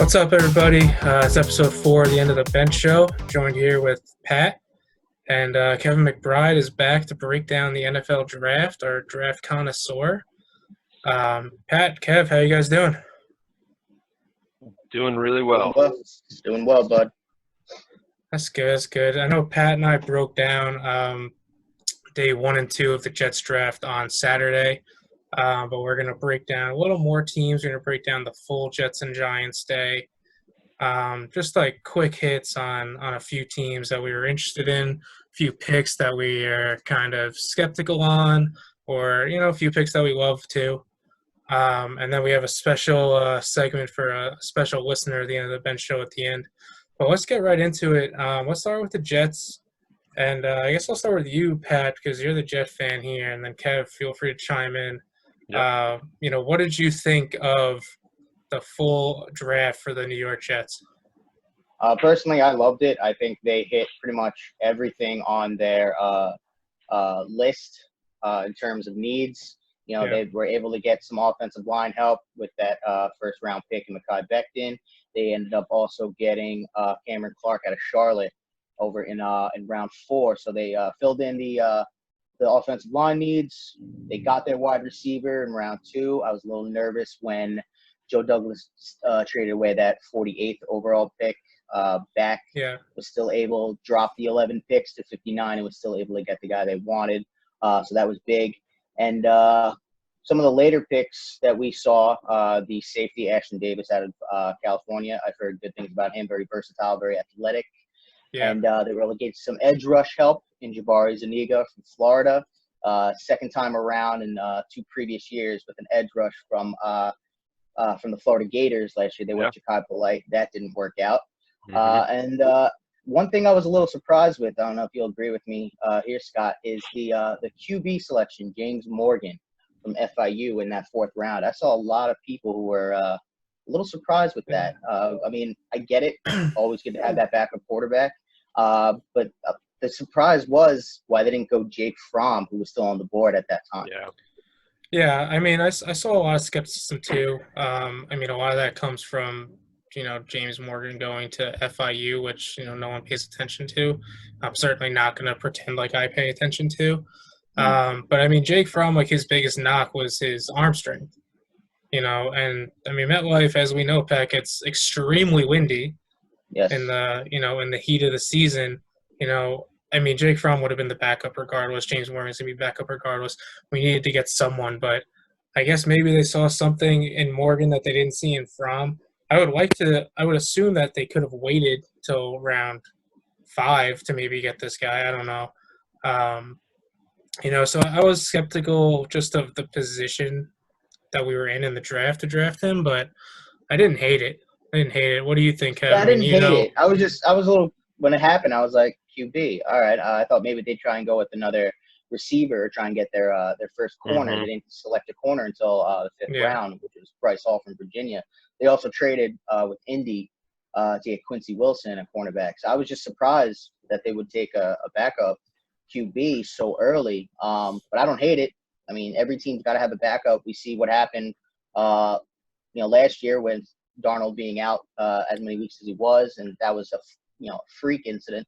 What's up, everybody? It's episode 4 of the End of the Bench Show. Joined here with Pat, and Kevin McBride is back to break down the NFL draft, our draft connoisseur. Pat, Kev, how you guys doing? Doing really well. Doing well, bud. That's good. That's good. I know Pat and I broke down day 1 and 2 of the Jets draft on Saturday, but we're going to break down a little more teams. We're going to break down the full Jets and Giants day. Just like quick hits on a few teams that we were interested in, a few picks that we are kind of skeptical on, or a few picks that we love too. And then we have a special segment for a special listener at the end of the bench show at the end. But let's get right into it. Let's start with the Jets. And I guess I'll start with you, Pat, because you're the Jet fan here. And then Kev, feel free to chime in. Yep. What did you think of the full draft for the New York Jets? Personally, I loved it. I think they hit pretty much everything on their list in terms of needs. They were able to get some offensive line help with that first-round pick in Mekhi Becton. They ended up also getting Cameron Clark out of Charlotte over in round 4. So they filled in the offensive line needs. They got their wide receiver in round 2. I was a little nervous when Joe Douglas traded away that 48th overall pick. Was still able to drop the 11 picks to 59 and was still able to get the guy they wanted. So that was big. And some of the later picks that we saw, the safety Ashton Davis out of California, I've heard good things about him. Very versatile, very athletic. Yeah. And they were able to get some edge rush help in Jabari Zuniga from Florida. Second time around in 2 previous years with an edge rush from the Florida Gators last year. They went to Ja'Kai Polite. That didn't work out. And one thing I was a little surprised with, I don't know if you'll agree with me here, Scott, is the QB selection, James Morgan from FIU in that 4th round. I saw a lot of people who were a little surprised with that. I get it. Always good to have that backup quarterback. But the surprise was why they didn't go Jake Fromm, who was still on the board at that time. Yeah, I saw a lot of skepticism too. A lot of that comes from, James Morgan going to FIU, which, no one pays attention to. I'm certainly not going to pretend like I pay attention to. But, Jake Fromm, his biggest knock was his arm strength, and, MetLife, as we know, Peck, it's extremely windy in the heat of the season, Jake Fromm would have been the backup regardless. James Morgan's going to be backup regardless. We needed to get someone, but I guess maybe they saw something in Morgan that they didn't see in Fromm. I would assume that they could have waited till round 5 to maybe get this guy. I don't know. So I was skeptical just of the position that we were in the draft to draft him, but I didn't hate it. What do you think, Kevin? Yeah, I didn't hate it. I was a little, when it happened, I was like, QB. All right. I thought maybe they'd try and go with another receiver or try and get their first corner. They didn't select a corner until the 5th round, which was Bryce Hall from Virginia. They also traded with Indy to get Quincy Wilson, a cornerback. So I was just surprised that they would take a backup QB so early. But I don't hate it. Every team's got to have a backup. We see what happened, last year with Darnold being out as many weeks as he was, and that was a freak incident.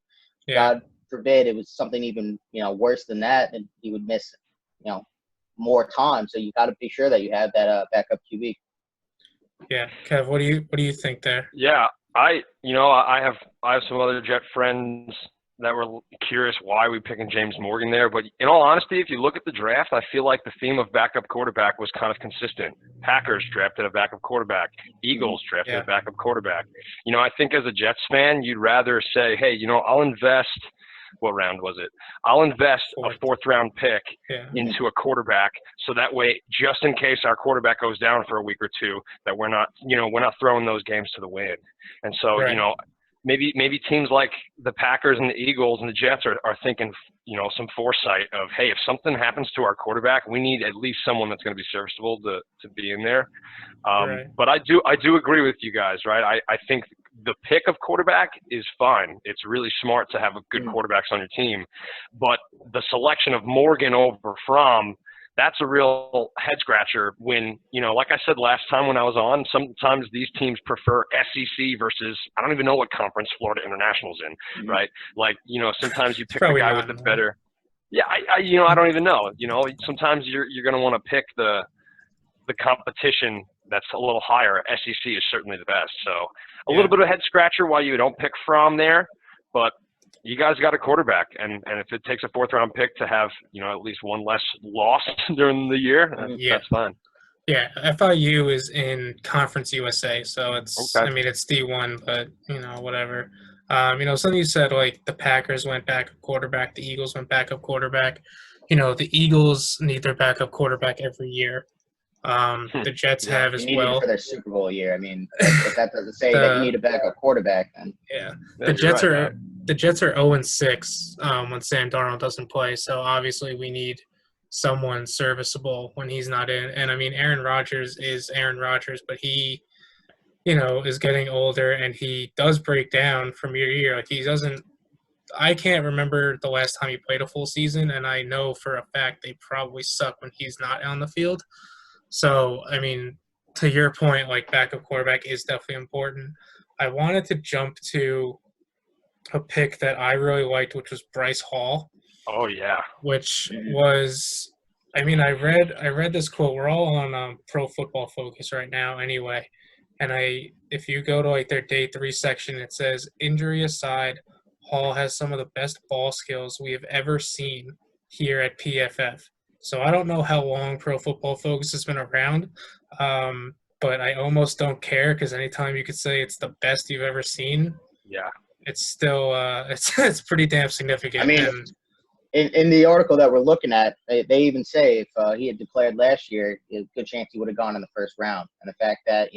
Yeah. God forbid it was something even worse than that, and he would miss more time. So you got to be sure that you have that backup QB. Yeah, Kev, what do you think there? Yeah, I have some other Jet friends that were curious why we picking James Morgan there. But in all honesty, if you look at the draft, I feel like the theme of backup quarterback was kind of consistent. Packers drafted a backup quarterback. Eagles drafted a backup quarterback. I think as a Jets fan, you'd rather say, hey, I'll invest – what round was it? I'll invest a 4th-round pick into a quarterback so that way, just in case our quarterback goes down for a week or 2, that we're not throwing those games to the wind. And so, maybe teams like the Packers and the Eagles and the Jets are thinking, some foresight of, hey, if something happens to our quarterback, we need at least someone that's going to be serviceable to be in there. But I do agree with you guys, right? I think the pick of quarterback is fine. It's really smart to have good quarterbacks on your team. But the selection of Morgan over Fromm that's a real head scratcher when, like I said last time when I was on, sometimes these teams prefer SEC versus, I don't even know what conference Florida International's in, right? Like, sometimes you pick the guy with the better. Yeah, I don't even know. Sometimes you're going to want to pick the competition that's a little higher. SEC is certainly the best. So a little bit of a head scratcher why you don't pick Fromm there, but you guys got a quarterback, and if it takes a 4th-round pick to have, at least one less loss during the year, that's fine. Yeah, FIU is in Conference USA, so it's okay. I mean it's D1, but whatever. Something you said, like the Packers went backup quarterback, the Eagles went backup quarterback. The Eagles need their backup quarterback every year. The Jets have as well. well. For their Super Bowl year. I mean, if that doesn't say that you need a backup quarterback, then the Jets are 0-6 when Sam Darnold doesn't play. So obviously we need someone serviceable when he's not in. And I mean, Aaron Rodgers is Aaron Rodgers, but he, is getting older and he does break down from year to year. Like he doesn't. I can't remember the last time he played a full season, and I know for a fact they probably suck when he's not on the field. So, I mean, to your point, like backup quarterback is definitely important. I wanted to jump to a pick that I really liked, which was Bryce Hall. Oh yeah. Which was, I mean, I read this quote. We're all on Pro Football Focus right now, anyway. And if you go to like their day 3 section, it says, injury aside, Hall has some of the best ball skills we have ever seen here at PFF. So I don't know how long Pro Football Focus has been around, but I almost don't care because anytime you could say it's the best you've ever seen, it's still it's pretty damn significant. I mean, in the article that we're looking at, they even say if he had declared last year, there's a good chance he would have gone in the 1st round. And the fact that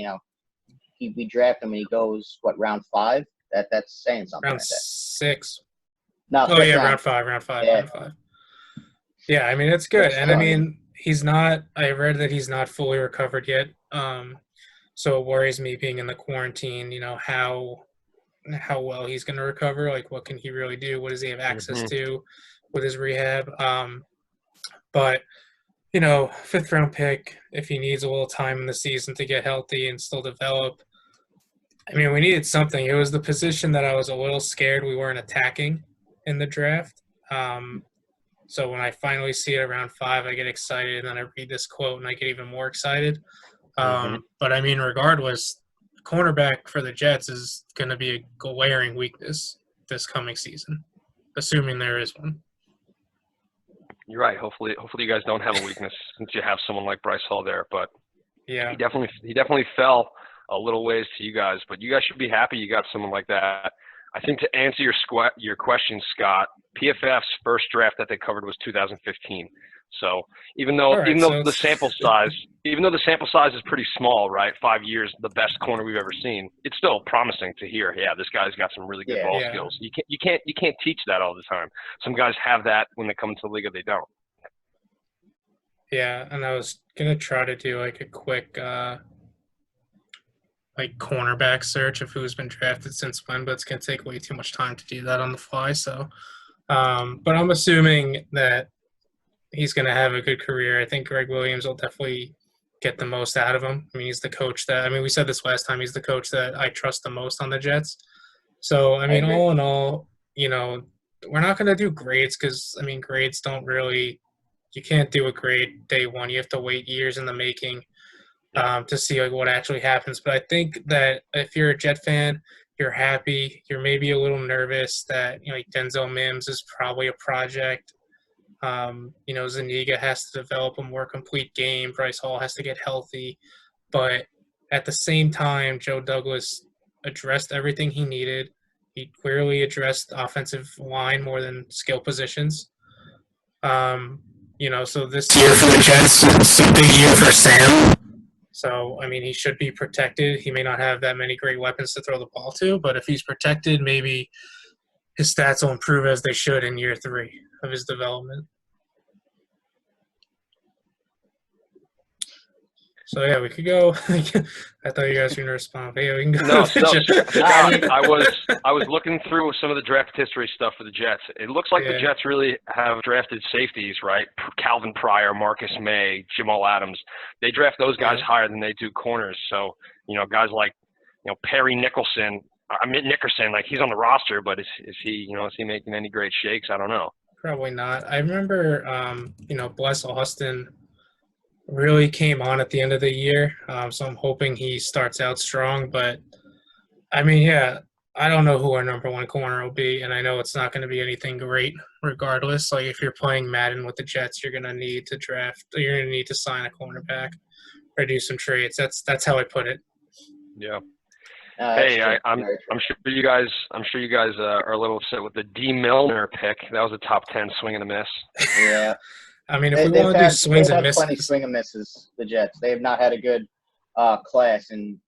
we draft him and he goes round 5, that's saying something. Round 6. No. Oh yeah, round 5. Round 5. Yeah, I mean, it's good. And I mean, he's not – I read that he's not fully recovered yet. So it worries me being in the quarantine, how well he's going to recover. Like, what can he really do? What does he have access to with his rehab? But, 5th-round pick, if he needs a little time in the season to get healthy and still develop. I mean, we needed something. It was the position that I was a little scared we weren't attacking in the draft. So when I finally see it around 5, I get excited, and then I read this quote, and I get even more excited. But, I mean, regardless, cornerback for the Jets is going to be a glaring weakness this coming season, assuming there is one. You're right. Hopefully you guys don't have a weakness since you have someone like Bryce Hall there. But yeah, he definitely fell a little ways to you guys. But you guys should be happy you got someone like that. I think to answer your question, Scott, PFF's first draft that they covered was 2015. So even though the sample size is pretty small, right? 5 years, the best corner we've ever seen. It's still promising to hear. Yeah, this guy's got some really good ball skills. You can't teach that all the time. Some guys have that when they come into the league, or they don't. Yeah, and I was gonna try to do like a quick cornerback search of who's been drafted since when, but it's gonna take way too much time to do that on the fly. So, but I'm assuming that he's going to have a good career. I think Greg Williams will definitely get the most out of him. I mean, he's the coach we said this last time, he's the coach that I trust the most on the Jets. So, I mean, all in all, we're not going to do grades because, I mean, grades don't really – you can't do a grade day one. You have to wait years in the making to see what actually happens. But I think that if you're a Jet fan, you're happy. You're maybe a little nervous that, Denzel Mims is probably a project. Zuniga has to develop a more complete game. Bryce Hall has to get healthy. But at the same time, Joe Douglas addressed everything he needed. He clearly addressed offensive line more than skill positions. So this year for the Jets, it's a big year for Sam. So, I mean, he should be protected. He may not have that many great weapons to throw the ball to, but if he's protected, maybe his stats will improve as they should in year 3 of his development. So yeah, we could go. I thought you guys were gonna respond, but yeah, we can go. No, to no, the Jets. Scott, I was looking through some of the draft history stuff for the Jets. It looks like the Yeah. Jets really have drafted safeties, right? Calvin Pryor, Marcus May, Jamal Adams. They draft those guys Yeah. higher than they do corners. So, guys like, Perry Nicholson, Nickerson, like he's on the roster, but is he making any great shakes? I don't know. Probably not. I remember, Bless Austin really came on at the end of the year, so I'm hoping he starts out strong. But I mean, yeah, I don't know who our number one corner will be, and I know it's not going to be anything great regardless. Like if you're playing Madden with the Jets, you're going to need to you're going to need to sign a cornerback or do some trades. That's how I put it. Yeah. That's Hey, true. I'm Very true. sure you guys are a little upset with the D Milner pick. That was a top 10 swing and a miss. Yeah. I mean, if we want to do swings they've and had plenty misses, swing and misses. The Jets. They have not had a good class in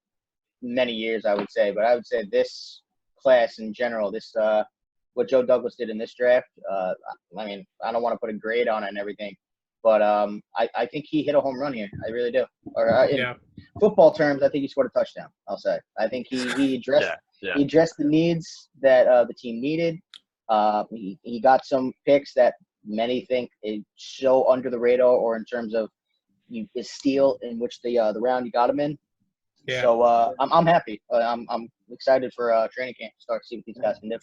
many years, I would say. But I would say this class in general, what Joe Douglas did in this draft. I mean, I don't want to put a grade on it and everything, but I think he hit a home run here. I really do. Or in yeah, football terms, I think he scored a touchdown. I'll say. I think he addressed Yeah. he addressed the needs that the team needed. He got some picks that many think is so under the radar, or in terms of his steal in which the round you got him in. yeah. So I'm happy. I'm excited for training camp to start to see what these guys can do.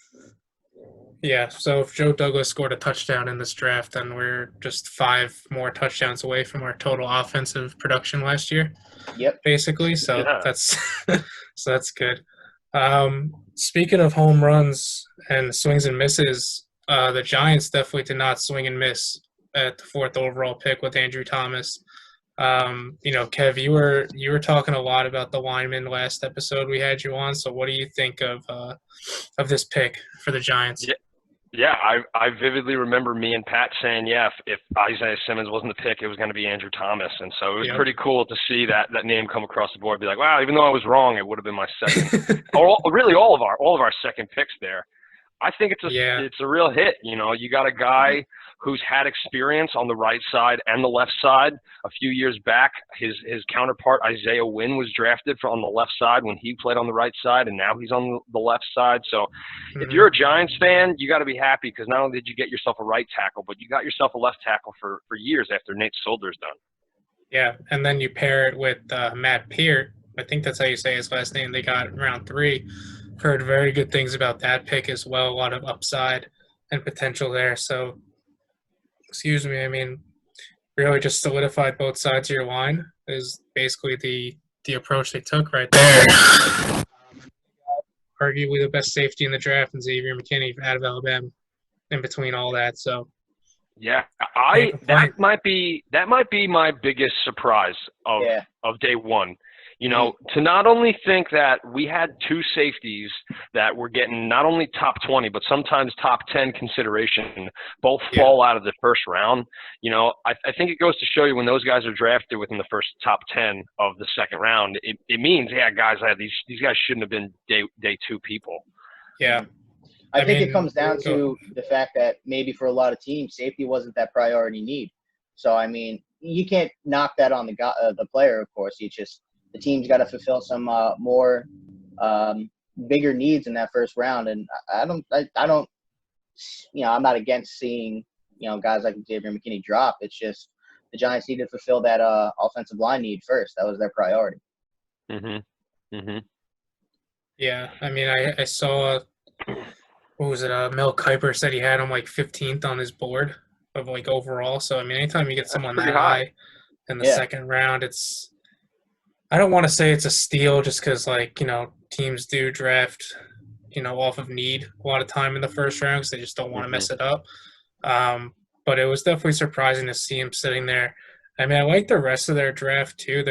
Yeah, so if Joe Douglas scored a touchdown in this draft, then we're just 5 more touchdowns away from our total offensive production last year, Yep. basically. So Yeah. that's good. Speaking of home runs and swings and misses, the Giants definitely did not swing and miss at the 4th overall pick with Andrew Thomas. Kev, you were talking a lot about the lineman last episode we had you on. So what do you think of this pick for the Giants? Yeah, I vividly remember me and Pat saying, if Isaiah Simmons wasn't the pick, it was going to be Andrew Thomas. And so it was Yep. pretty cool to see that name come across the board. Be like, wow, even though I was wrong, it would have been my second. Or really all of our second picks there. I think it's a real hit. You got a guy who's had experience on the right side and the left side. A few years back, his counterpart Isaiah Wynn was drafted on the left side when he played on the right side, and now he's on the left side. So if you're a Giants fan, you got to be happy because not only did you get yourself a right tackle, but you got yourself a left tackle for years after Nate Solder's done. Yeah, and then you pair it with Matt Peart. I think that's how you say his last name. They got in round 3. Heard very good things about that pick as well. A lot of upside and potential there. So, excuse me. I mean, really just solidified both sides of your line is basically the approach they took right there. Arguably the best safety in the draft, and Xavier McKinney out of Alabama. In between all that, so yeah, Can't that might be my biggest surprise of day one. To not only think that we had 2 safeties that were getting not only top 20, but sometimes top 10 consideration, both fall out of the first round. I think it goes to show you when those guys are drafted within the first top 10 of the second round, it means, guys, these guys shouldn't have been day 2 people. Yeah. I think it comes down to the fact that maybe for a lot of teams, safety wasn't that priority need. So, I mean, you can't knock that on the player, of course. The team's got to fulfill some more bigger needs in that first round. And I don't, I'm not against seeing, guys like Xavier McKinney drop. It's just the Giants need to fulfill that offensive line need first. That was their priority. Mm-hmm. Mm-hmm. Yeah, I mean, I saw, what was it? Mel Kiper said he had him like 15th on his board of like overall. So, I mean, anytime you get someone that high in the second round, I don't want to say it's a steal just because, teams do draft, off of need a lot of time in the first round because they just don't want to mess it up. But it was definitely surprising to see him sitting there. I mean, I like the rest of their draft too.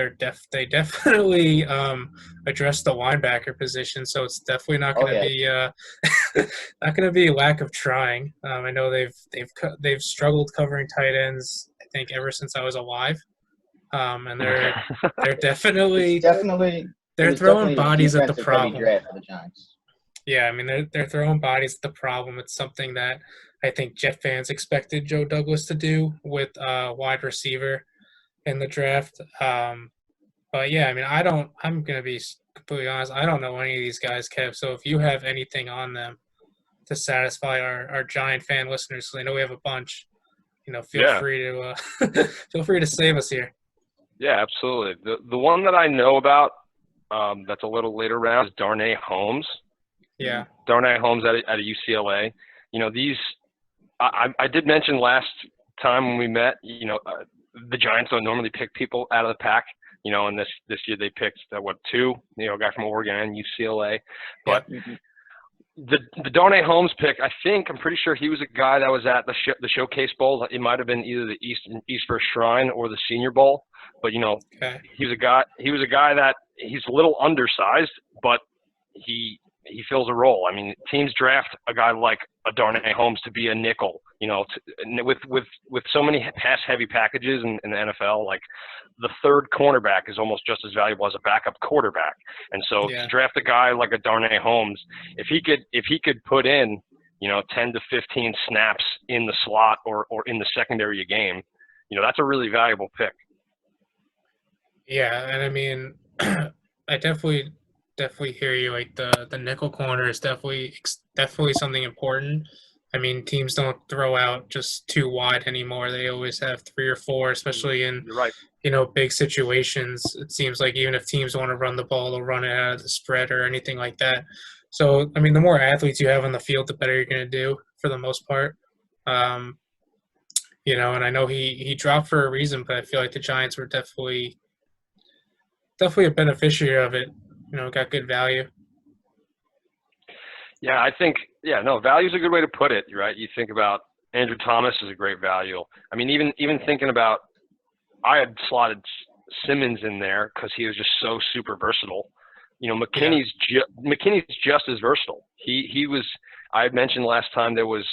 They definitely addressed the linebacker position, so it's definitely not going to be not going to be a lack of trying. I know they've struggled covering tight ends, I think, ever since I was alive. And they're definitely throwing bodies at the problem. Draft for the Giants. Yeah, I mean they're throwing bodies at the problem. It's something that I think Jet fans expected Joe Douglas to do with wide receiver in the draft. But yeah, I mean, I'm gonna be completely honest. I don't know any of these guys, Kev. So if you have anything on them to satisfy our giant fan listeners, because I know we have a bunch, feel Yeah. free to feel free to save us here. Yeah, absolutely. The one that I know about that's a little later round is Darnay Holmes. Yeah. Darnay Holmes at a UCLA. These I did mention last time when we met. The Giants don't normally pick people out of the pack. And this year they picked two. A guy from Oregon and UCLA. But the Darnay Holmes pick, I'm pretty sure he was a guy that was at the Showcase Bowl. It might have been either the East First Shrine or the Senior Bowl. But Okay. he was a guy that he's a little undersized, but he fills a role. I mean, teams draft a guy like a Darnay Holmes to be a nickel. With so many pass-heavy packages in the NFL, like the third cornerback is almost just as valuable as a backup quarterback. And so to draft a guy like a Darnay Holmes, if he could put in 10 to 15 snaps in the slot or in the secondary of game, that's a really valuable pick. Yeah, and I mean, I definitely hear you. Like the nickel corner is definitely something important. I mean, teams don't throw out just too wide anymore. They always have 3 or 4, especially in You're right. big situations. It seems like even if teams want to run the ball, they'll run it out of the spread or anything like that. So, I mean, the more athletes you have on the field, the better you're going to do for the most part. And I know he dropped for a reason, but I feel like the Giants were definitely a beneficiary of it. Got good value. Yeah, I think value is a good way to put it, right? You think about Andrew Thomas is a great value. I mean, even thinking about, I had slotted Simmons in there because he was just so super versatile. McKinney's just as versatile. He was. I had mentioned last time there was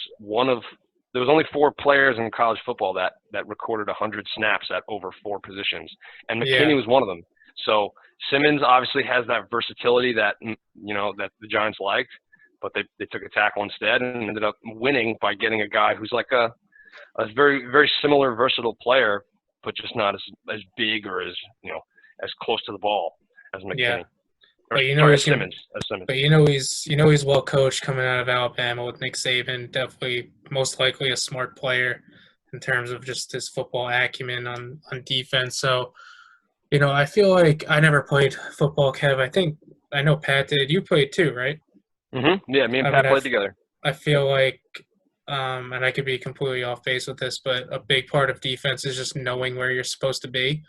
only 4 players in college football that recorded 100 snaps at over 4 positions, and McKinney was one of them. So Simmons obviously has that versatility that that the Giants liked, but they took a tackle instead and ended up winning by getting a guy who's like a very, very similar versatile player, but just not as big or as close to the ball as McKinney. Yeah. But as Simmons. But he's well coached coming out of Alabama with Nick Saban. Definitely, most likely a smart player in terms of just his football acumen on defense. So, I feel like I never played football, Kev. I know Pat did. You played too, right? Mm-hmm. Yeah, me and Pat played together. I feel like, and I could be completely off base with this, but a big part of defense is just knowing where you're supposed to be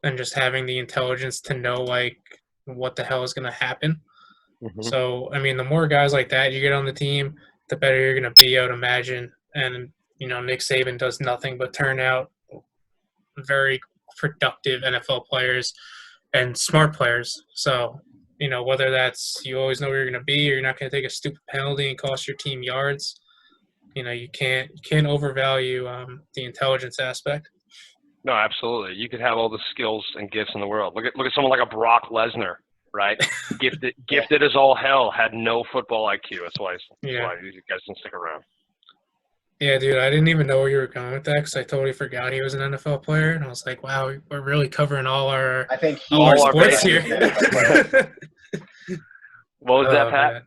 and just having the intelligence to know, like, what the hell is going to happen. Mm-hmm. So, I mean, the more guys like that you get on the team, the better you're going to be, I would imagine. And, Nick Saban does nothing but turn out very productive NFL players and smart players. So, whether that's you always know where you're going to be or you're not going to take a stupid penalty and cost your team yards, you can't overvalue the intelligence aspect. No, absolutely. You could have all the skills and gifts in the world. Look at someone like a Brock Lesnar, right? Gifted as all hell, had no football IQ. That's why these guys didn't stick around. Yeah, dude, I didn't even know where you were going with that because I totally forgot he was an NFL player, and I was like, "Wow, we're really covering all our sports here." What was that, Pat? Man.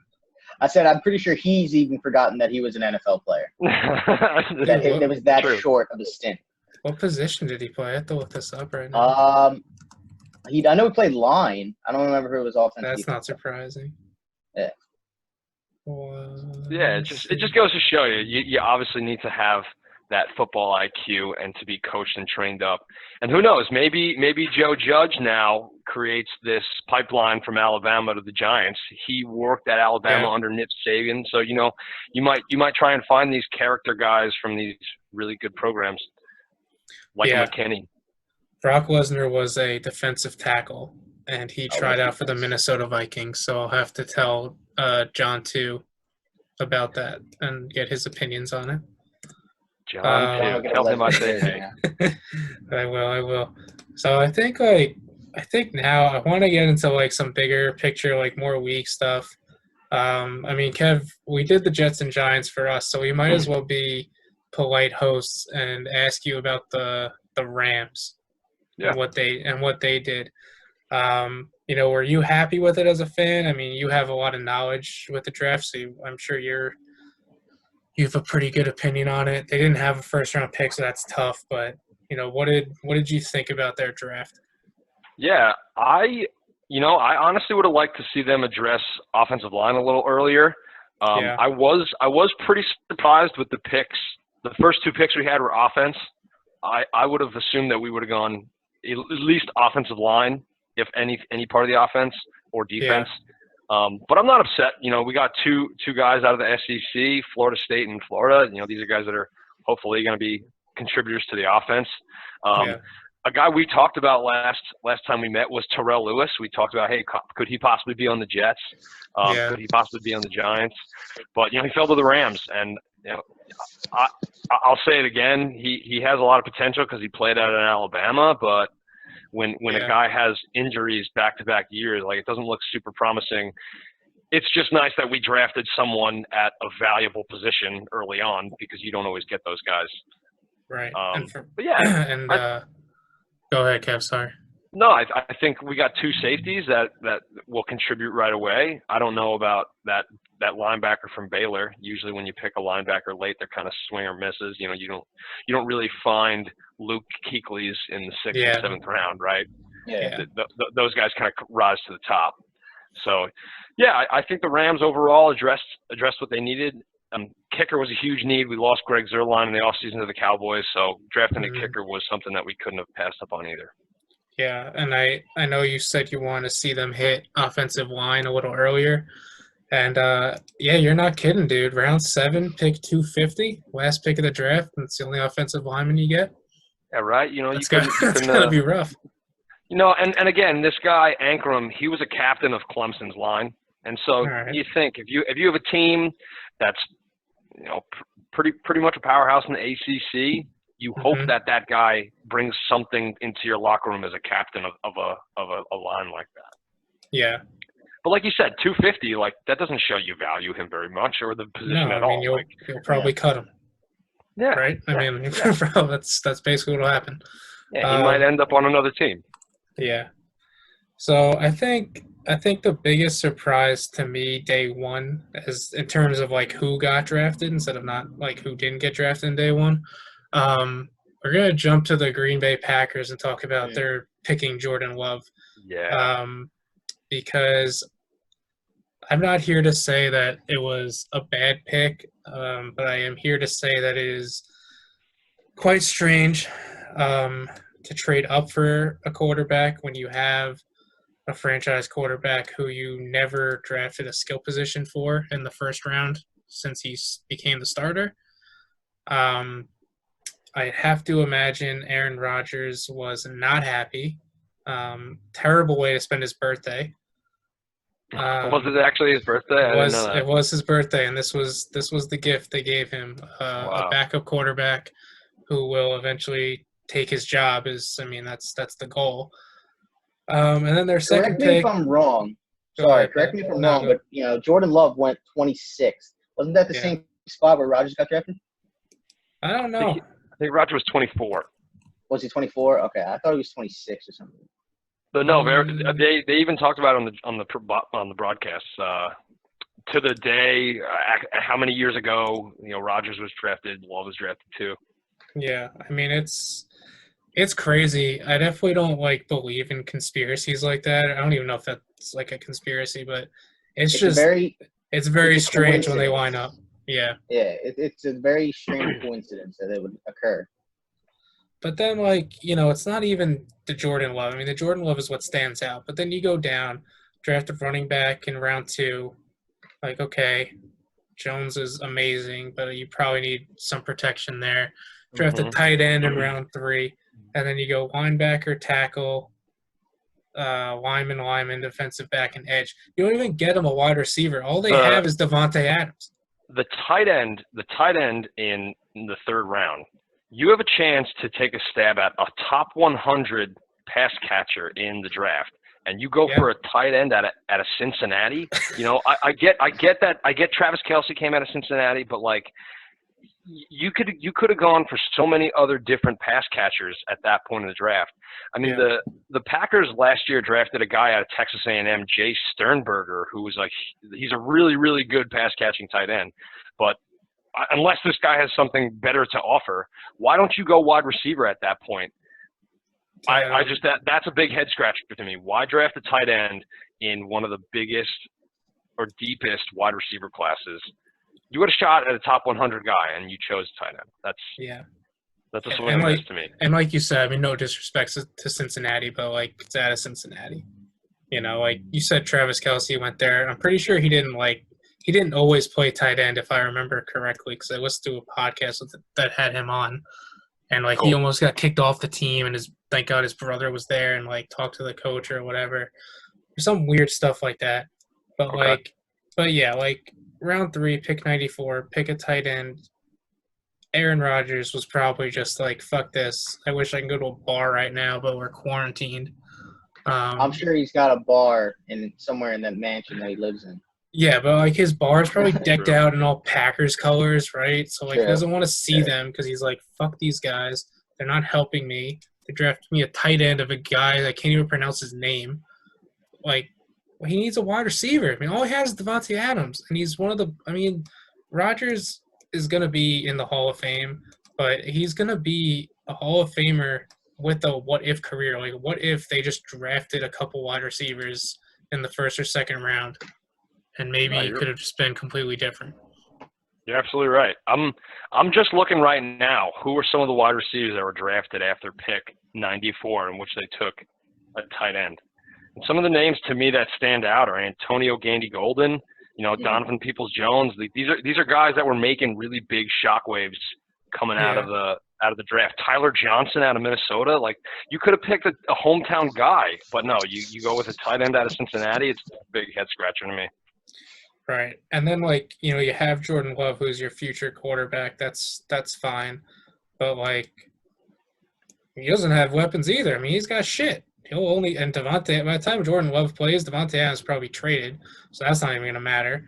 I said I'm pretty sure he's even forgotten that he was an NFL player. It was that short of a stint. What position did he play? I have to look this up right now. I know he played line. I don't remember who was offensive. That's not surprising. Yeah. Yeah, it just goes to show you obviously need to have that football IQ and to be coached and trained up. And who knows, maybe Joe Judge now creates this pipeline from Alabama to the Giants. He worked at Alabama under Nick Saban, so you might try and find these character guys from these really good programs like McKinney. Brock Lesnar was a defensive tackle, and he tried out for the Minnesota Vikings, so I'll have to tell John too about that and get his opinions on it. John, tell him I say hey. I will. So I think now I want to get into like some bigger picture, like more week stuff. I mean, Kev, we did the Jets and Giants for us, so we might as well be polite hosts and ask you about the Rams and what they did. Were you happy with it as a fan? I mean, you have a lot of knowledge with the draft, so I'm sure you have a pretty good opinion on it. They didn't have a first round pick, so that's tough. But what did you think about their draft? Yeah, I honestly would have liked to see them address offensive line a little earlier. Yeah, I was pretty surprised with the picks. The first two picks we had were offense. I would have assumed that we would have gone at least offensive line, if any part of the offense or defense. But I'm not upset. We got two guys out of the SEC, Florida State and Florida. These are guys that are hopefully going to be contributors to the offense. yeah, A guy we talked about last time we met was Terrell Lewis. We talked about, hey, could he possibly be on the Jets? yeah, Could he possibly be on the Giants? But he fell to the Rams, and I'll say it again. He has a lot of potential because he played out in Alabama, but when a guy has injuries back-to-back years, like, it doesn't look super promising. It's just nice that we drafted someone at a valuable position early on because you don't always get those guys. right. But yeah, And go ahead, Kev. Sorry. no, I think we got two safeties that will contribute right away. I don't know about that linebacker from Baylor. Usually when you pick a linebacker late, they're kind of swing or misses. You don't really find Luke Kuechly's in the sixth and seventh round, right? Yeah. Those guys kind of rise to the top. So, yeah, I think the Rams overall addressed what they needed. Kicker was a huge need. We lost Greg Zuerlein in the offseason to the Cowboys, so drafting a kicker was something that we couldn't have passed up on either. Yeah, and I know you said you want to see them hit offensive line a little earlier. And, you're not kidding, dude. Round 7, pick 250, last pick of the draft, and it's the only offensive lineman you get. Yeah, right. That's got to be rough. And again, this guy Ankrum, he was a captain of Clemson's line, and so right. You think if you have a team that's pretty much a powerhouse in the ACC, you hope that guy brings something into your locker room as a captain of a line like that. Yeah. But like you said, 250, like, that doesn't show you value him very much or the position at all. You'll probably cut him. Yeah. Right? That's basically what'll happen. Yeah, he might end up on another team. Yeah. So I think the biggest surprise to me day one, is in terms of like who got drafted instead of not like who didn't get drafted in day one. We're gonna jump to the Green Bay Packers and talk about their picking Jordan Love. Yeah. Because I'm not here to say that it was a bad pick, but I am here to say that it is quite strange to trade up for a quarterback when you have a franchise quarterback who you never drafted a skill position for in the first round since he became the starter. I have to imagine Aaron Rodgers was not happy. Terrible way to spend his birthday. Was it actually his birthday? It was his birthday, and this was the gift they gave him. A backup quarterback who will eventually take his job. That's the goal. And then their second pick. Correct me if I'm wrong. Correct me if I'm wrong, but Jordan Love went 26th. Wasn't that the same spot where Rodgers got drafted? I don't know. I think Rodgers was 24. Was he 24? Okay, I thought he was 26 or something. But no, they even talked about it on the broadcast to the day how many years ago Rodgers was drafted, Love was drafted too. Yeah, it's crazy. I definitely don't believe in conspiracies like that. I don't even know if that's like a conspiracy, but it's very strange when they line up. Yeah. Yeah, it's a very strange coincidence that it would occur. But then, it's not even the Jordan Love. The Jordan Love is what stands out. But then you go down, draft a running back in round 2. Okay, Jones is amazing, but you probably need some protection there. Draft a tight end in round 3. And then you go linebacker, tackle, lineman, defensive back, and edge. You don't even get them a wide receiver. All they have is Devontae Adams. The tight end in the 3rd round, you have a chance to take a stab at a top 100 pass catcher in the draft, and you go for a tight end at a Cincinnati. I get that. I get Travis Kelce came out of Cincinnati, but you could have gone for so many other different pass catchers at that point in the draft. I mean, the Packers last year drafted a guy out of Texas A&M, Jay Sternberger, who was like, he's a really, really good pass catching tight end. But unless this guy has something better to offer, why don't you go wide receiver at that point? I just that's a big head scratcher to me. Why draft a tight end in one of the biggest or deepest wide receiver classes? You had a shot at a top 100 guy, and you chose tight end. That's a swing and a miss to me. And like you said, I mean, no disrespect to Cincinnati, but like it's out of Cincinnati. You know, like you said, Travis Kelce went there. I'm pretty sure he didn't always play tight end, if I remember correctly, because I listened to a podcast that had him on, and like he almost got kicked off the team, and thank God his brother was there and like talked to the coach or whatever. There's some weird stuff like that, but like round 3, pick 94, pick a tight end. Aaron Rodgers was probably just like, fuck this. I wish I could go to a bar right now, but we're quarantined. I'm sure he's got a bar somewhere in that mansion that he lives in. Yeah, but like his bar is probably decked out in all Packers colors, right? So like he doesn't want to see them because he's like, fuck these guys. They're not helping me. They drafted me a tight end of a guy that can't even pronounce his name. Like, he needs a wide receiver. I mean, all he has is Devontae Adams, and he's one of the – I mean, Rodgers is going to be in the Hall of Fame, but he's going to be a Hall of Famer with a what-if career. Like, what if they just drafted a couple wide receivers in the first or second round, and maybe it could have just been completely different. You're absolutely right. I'm just looking right now. Who were some of the wide receivers that were drafted after pick 94 in which they took a tight end? And some of the names to me that stand out are Antonio Gandy-Golden, Donovan Peoples-Jones. These are guys that were making really big shockwaves coming out of the draft. Tyler Johnson out of Minnesota. Like, you could have picked a hometown guy, but no, you go with a tight end out of Cincinnati. It's a big head scratcher to me. Right. And then, like, you have Jordan Love, who's your future quarterback. That's fine. But, like, he doesn't have weapons either. I mean, he's got shit. And Devontae, by the time Jordan Love plays, Devontae Adams probably traded. So that's not even going to matter.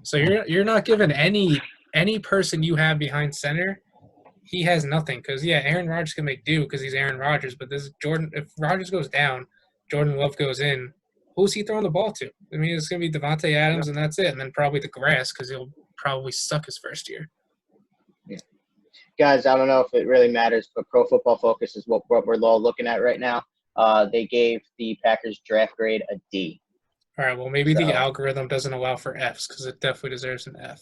So you're not giving any person you have behind center, he has nothing. Because, Aaron Rodgers can make do because he's Aaron Rodgers. But if Rodgers goes down, Jordan Love goes in, who's he throwing the ball to? I mean, it's going to be Devontae Adams, and that's it. And then probably the grass because he'll probably suck his first year. Yeah. Guys, I don't know if it really matters, but Pro Football Focus is what we're all looking at right now. They gave the Packers draft grade a D. All right, well, maybe the algorithm doesn't allow for Fs because it definitely deserves an F.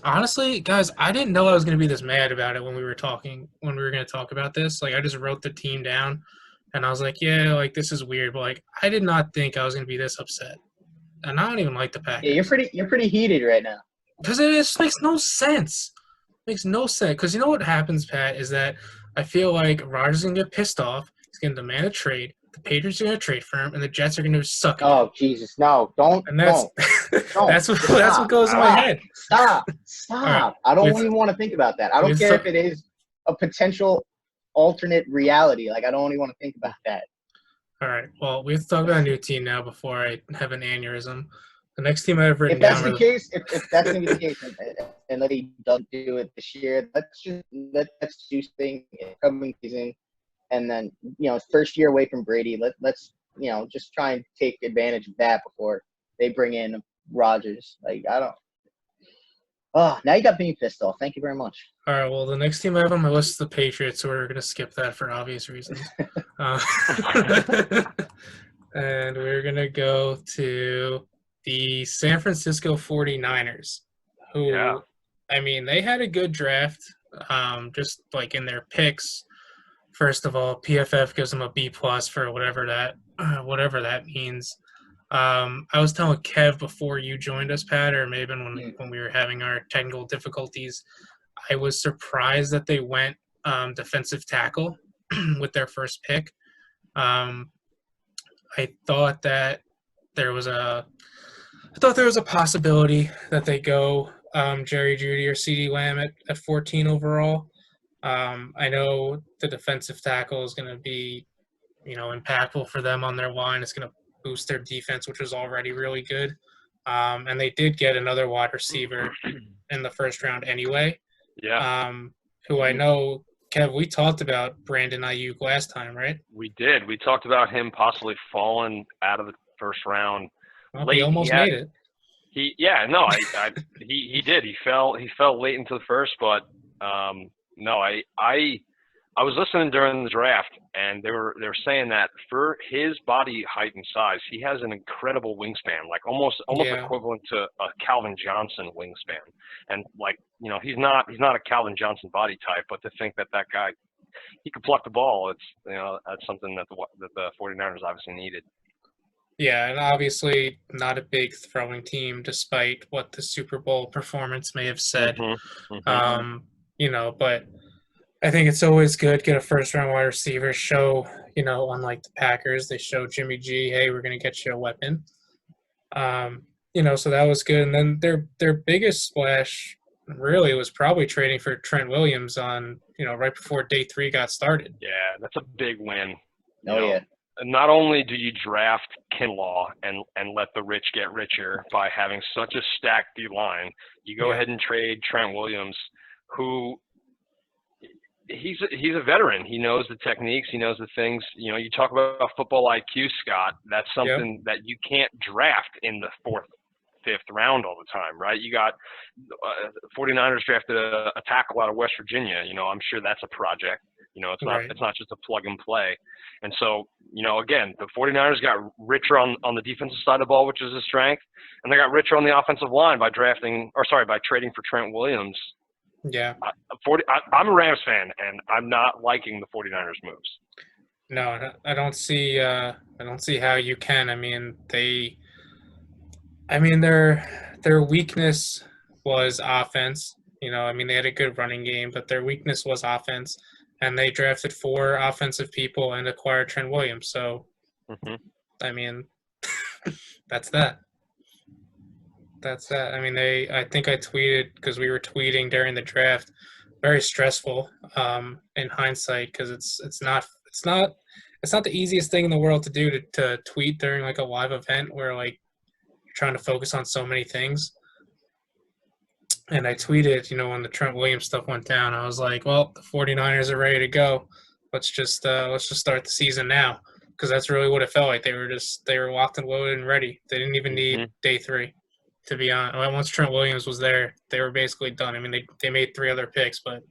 Honestly, guys, I didn't know I was going to be this mad about it when we were going to talk about this. Like, I just wrote the team down. And I was like, this is weird, but like I did not think I was gonna be this upset. And I don't even like the Packers. Yeah, you're pretty heated right now. Because it just makes no sense. It makes no sense. Because you know what happens, Pat, is that I feel like Rodgers is gonna get pissed off. He's gonna demand a trade. The Patriots are gonna trade for him, and the Jets are gonna suck. Oh Jesus, no! Don't. And that's what goes in my head. Stop! Right. I don't even want to think about that. I don't care if it is a potential alternate reality. Like, I don't even want to think about that. All right. Well, we have to talk about a new team now before I have an aneurysm. The next team I have written down. If that's going to be the case, and that he doesn't do it this year, let's do thing coming season, and then first year away from Brady. Let's just try and take advantage of that before they bring in Rodgers. Like, I don't. Oh, now you got me pissed off. Thank you very much. All right, well, the next team I have on my list is the Patriots, so we're going to skip that for obvious reasons. And we're going to go to the San Francisco 49ers, who, I mean, they had a good draft, just like in their picks. First of all, PFF gives them a B+ for whatever that means. I was telling Kev before you joined us, Pat, or maybe when we were having our technical difficulties, I was surprised that they went defensive tackle with their first pick. I thought that there was a possibility that they go Jerry Jeudy or CeeDee Lamb at 14 overall. I know the defensive tackle is going to be, impactful for them on their line. It's going to boost their defense, which was already really good. And they did get another wide receiver in the first round anyway. Yeah, Who I know, Kev, we talked about Brandon Ayuk last time, right? we did. We talked about him possibly falling out of the first round Well, he late. almost made it. He did. He fell late into the first, but no, I was listening during the draft, and they were saying that for his body height and size, he has an incredible wingspan, like almost Yeah. equivalent to a Calvin Johnson wingspan. And like, you know, he's not a Calvin Johnson body type, but to think that guy, he could pluck the ball, it's, you know, that's something that the 49ers obviously needed. Yeah, and obviously not a big throwing team, despite what the Super Bowl performance may have said. You know, but I think it's always good get a first round wide receiver. Show, you know, unlike the Packers, they show Jimmy G, hey, we're gonna get you a weapon. You know, so that was good. And then their biggest splash really was probably trading for Trent Williams on, you know, right before day 3 got started. Yeah, that's a big win. Yeah. Not only do you draft Kinlaw and let the rich get richer by having such a stacked D line, you go ahead and trade Trent Williams, who he's a veteran. He knows the techniques. He knows the things. You know, you talk about football IQ, Scott. That's something that you can't draft in the 4th, 5th round all the time, right? You got 49ers drafted a tackle out of West Virginia. You know, I'm sure that's a project. You know, it's not just a plug and play. And so, you know, again, the 49ers got richer on the defensive side of the ball, which is a strength, and they got richer on the offensive line by trading for Trent Williams. Yeah. I'm a Rams fan, and I'm not liking the 49ers moves. No, I don't see how you can. I mean, their weakness was offense. You know, I mean, they had a good running game, but their weakness was offense, and they drafted 4 offensive people and acquired Trent Williams. So, I mean, that's that. I mean, I think I tweeted, because we were tweeting during the draft, very stressful in hindsight, because it's not the easiest thing in the world to do to tweet during like a live event where like you're trying to focus on so many things. And I tweeted, you know, when the Trent Williams stuff went down, I was like, well, the 49ers are ready to go. Let's just start the season now, because that's really what it felt like. They were locked and loaded and ready. They didn't even need day 3. To be honest, once Trent Williams was there, they were basically done. I mean, they made 3 other picks, but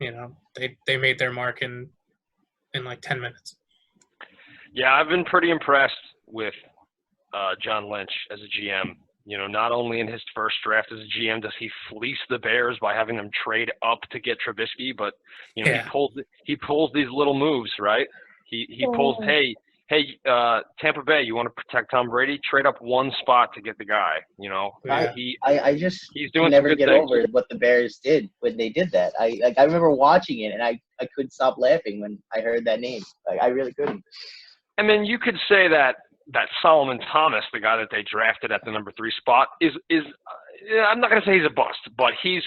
you know, they made their mark in like 10 minutes. Yeah, I've been pretty impressed with John Lynch as a GM. You know, not only in his first draft as a GM does he fleece the Bears by having them trade up to get Trubisky, but you know, he pulls these little moves, right? He pulls, hey, Tampa Bay, you want to protect Tom Brady? Trade up 1 spot to get the guy. You know, he's doing never get things. over what the Bears did when they did that. I remember watching it, and I couldn't stop laughing when I heard that name. Like, I really couldn't. I mean, you could say that Solomon Thomas, the guy that they drafted at the number 3 spot, is I'm not going to say he's a bust, but he's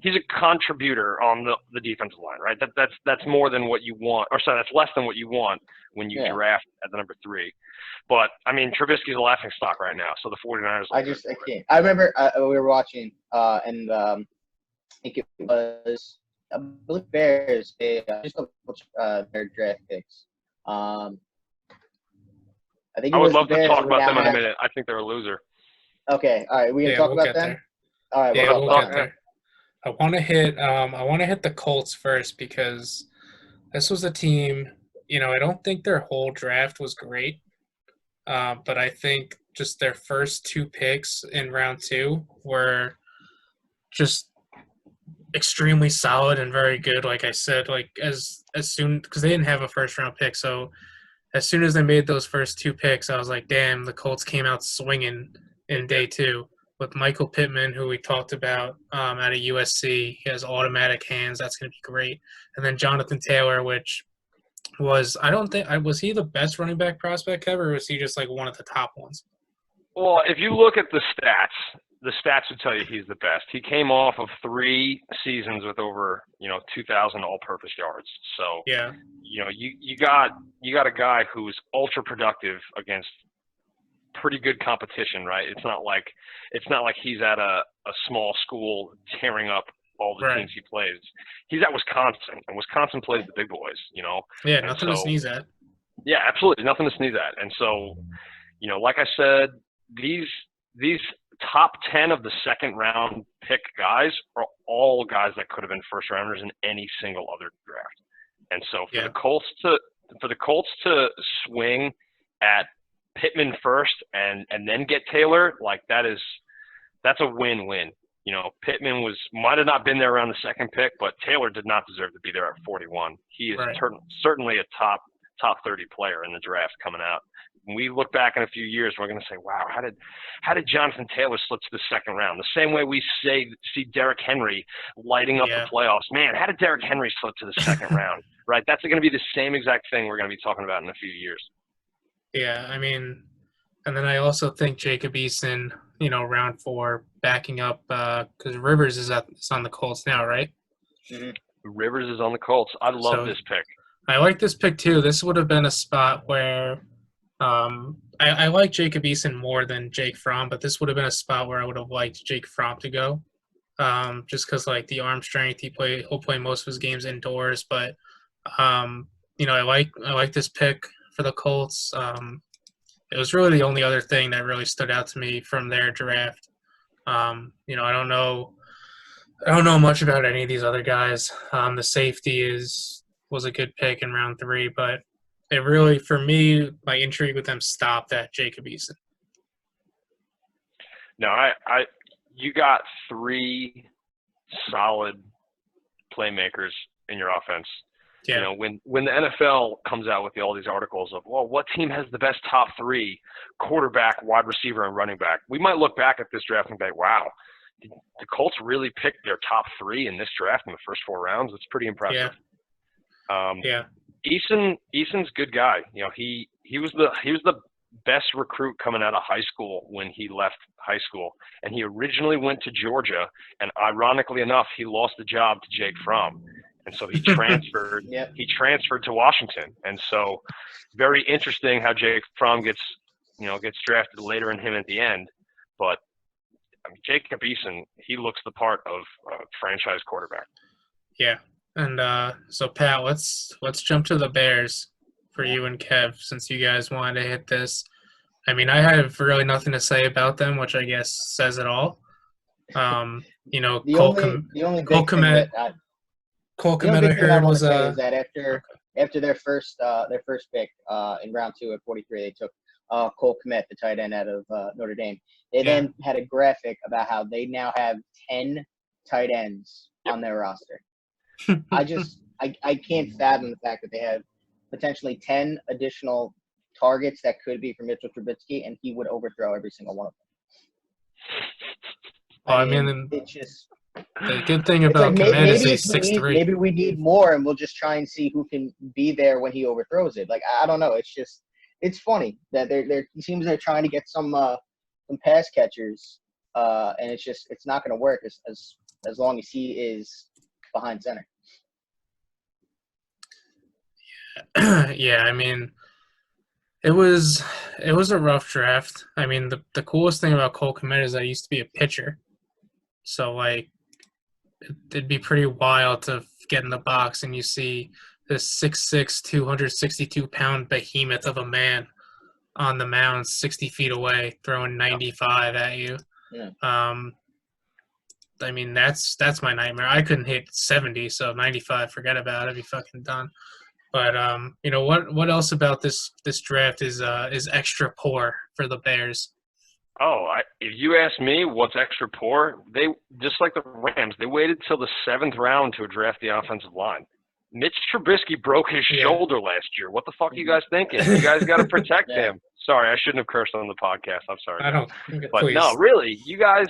a contributor on the defensive line, right? That's more than what you want, or sorry, that's less than what you want when you draft at the number 3. But I mean, Trubisky's a laughing stock right now, so the 49ers. I can't. I remember we were watching, and I think it was, I believe, Bears. They just their draft picks. I think I would love to talk about them in a minute. I think they're a loser. Okay, all right. We can talk about them. There. All right, we'll get there. I want to hit the Colts first, because this was a team. You know, I don't think their whole draft was great, but I think just their first 2 picks in round 2 were just extremely solid and very good. Like I said, like as soon, because they didn't have a first round pick, so as soon as they made those first 2 picks, I was like, damn, the Colts came out swinging in day 2 with Michael Pittman, who we talked about out of USC. He has automatic hands. That's going to be great. And then Jonathan Taylor, which was, was he the best running back prospect ever, or was he just like one of the top ones? Well, if you look at the stats would tell you he's the best. He came off of 3 seasons with over, 2,000 all-purpose yards. So, you got a guy who's ultra productive against pretty good competition, right? It's not like he's at a small school tearing up all the Right. teams he plays. He's at Wisconsin, and Wisconsin plays the big boys, you know. Yeah, And nothing to so, sneeze at. yeah, absolutely, nothing to sneeze at. And so, you know, like I said, these top 10 of the second round pick guys are all guys that could have been first rounders in any single other draft. And so for the Colts to swing at Pittman first and then get Taylor, like that's a win-win. You know, Pittman might have not been there around the second pick, but Taylor did not deserve to be there at 41. He is certainly a top 30 player in the draft coming out. When we look back in a few years, we're going to say, wow, how did Jonathan Taylor slip to the second round? The same way we see Derrick Henry lighting up the playoffs. Man, how did Derrick Henry slip to the second round? Right? That's going to be the same exact thing we're going to be talking about in a few years. Yeah, I mean, and then I also think Jacob Eason, you know, round 4, backing up because Rivers is on the Colts now, right? Mm-hmm. Rivers is on the Colts. I love this pick. I like this pick too. This would have been a spot where I like Jacob Eason more than Jake Fromm, but this would have been a spot where I would have liked Jake Fromm to go, just because like the arm strength. He'll play most of his games indoors, but you know, I like this pick for the Colts. It was really the only other thing that really stood out to me from their draft. You know, I don't know much about any of these other guys. The safety was a good pick in round 3, but it really, for me, my intrigue with them stopped at Jacob Eason. No, you got 3 solid playmakers in your offense. Yeah. You know, when the NFL comes out with all these articles of, well, what team has the best top 3 quarterback, wide receiver, and running back? We might look back at this draft and think, wow, the Colts really picked their top 3 in this draft in the first 4 rounds. It's pretty impressive. Yeah. Eason's a good guy. You know, he was the best recruit coming out of high school when he left high school, and he originally went to Georgia, and ironically enough, he lost the job to Jake Fromm, and so he transferred. He transferred to Washington, and so very interesting how Jake Fromm gets drafted later in him at the end, but I mean, Jacob Eason, he looks the part of a franchise quarterback. Yeah. And so, Pat, let's jump to the Bears for you and Kev, since you guys wanted to hit this. I mean, I have really nothing to say about them, which I guess says it all. You know, Cole Kmet, I heard was is that after their first pick in round 2 at 43, they took Cole Kmet, the tight end out of Notre Dame. They then had a graphic about how they now have 10 tight ends on their roster. I can't fathom the fact that they have potentially 10 additional targets that could be for Mitchell Trubisky, and he would overthrow every single one of them. I mean, it's just the good thing about Kmet is he's 6'3". Maybe we need more, and we'll just try and see who can be there when he overthrows it. Like, I don't know. It's funny that it seems they're trying to get some pass catchers, and it's not going to work as long as he is behind center. Yeah, I mean, it was a rough draft. I mean, the coolest thing about Cole Kmet is that he used to be a pitcher, so like it'd be pretty wild to get in the box and you see this 6'6", 262-pound behemoth of a man on the mound 60 feet away throwing 95 at you. Yeah. I mean, that's my nightmare. I couldn't hit 70, so 95, forget about it. I'd be fucking done. But you know, what else about this draft is extra poor for the Bears? If you ask me what's extra poor, they, just like the Rams, they waited till the 7th round to draft the offensive line. Mitch Trubisky broke his shoulder last year. What the fuck are you guys thinking? You guys got to protect him. Sorry, I shouldn't have cursed on the podcast. I'm sorry. I don't. But please. No, really, you guys,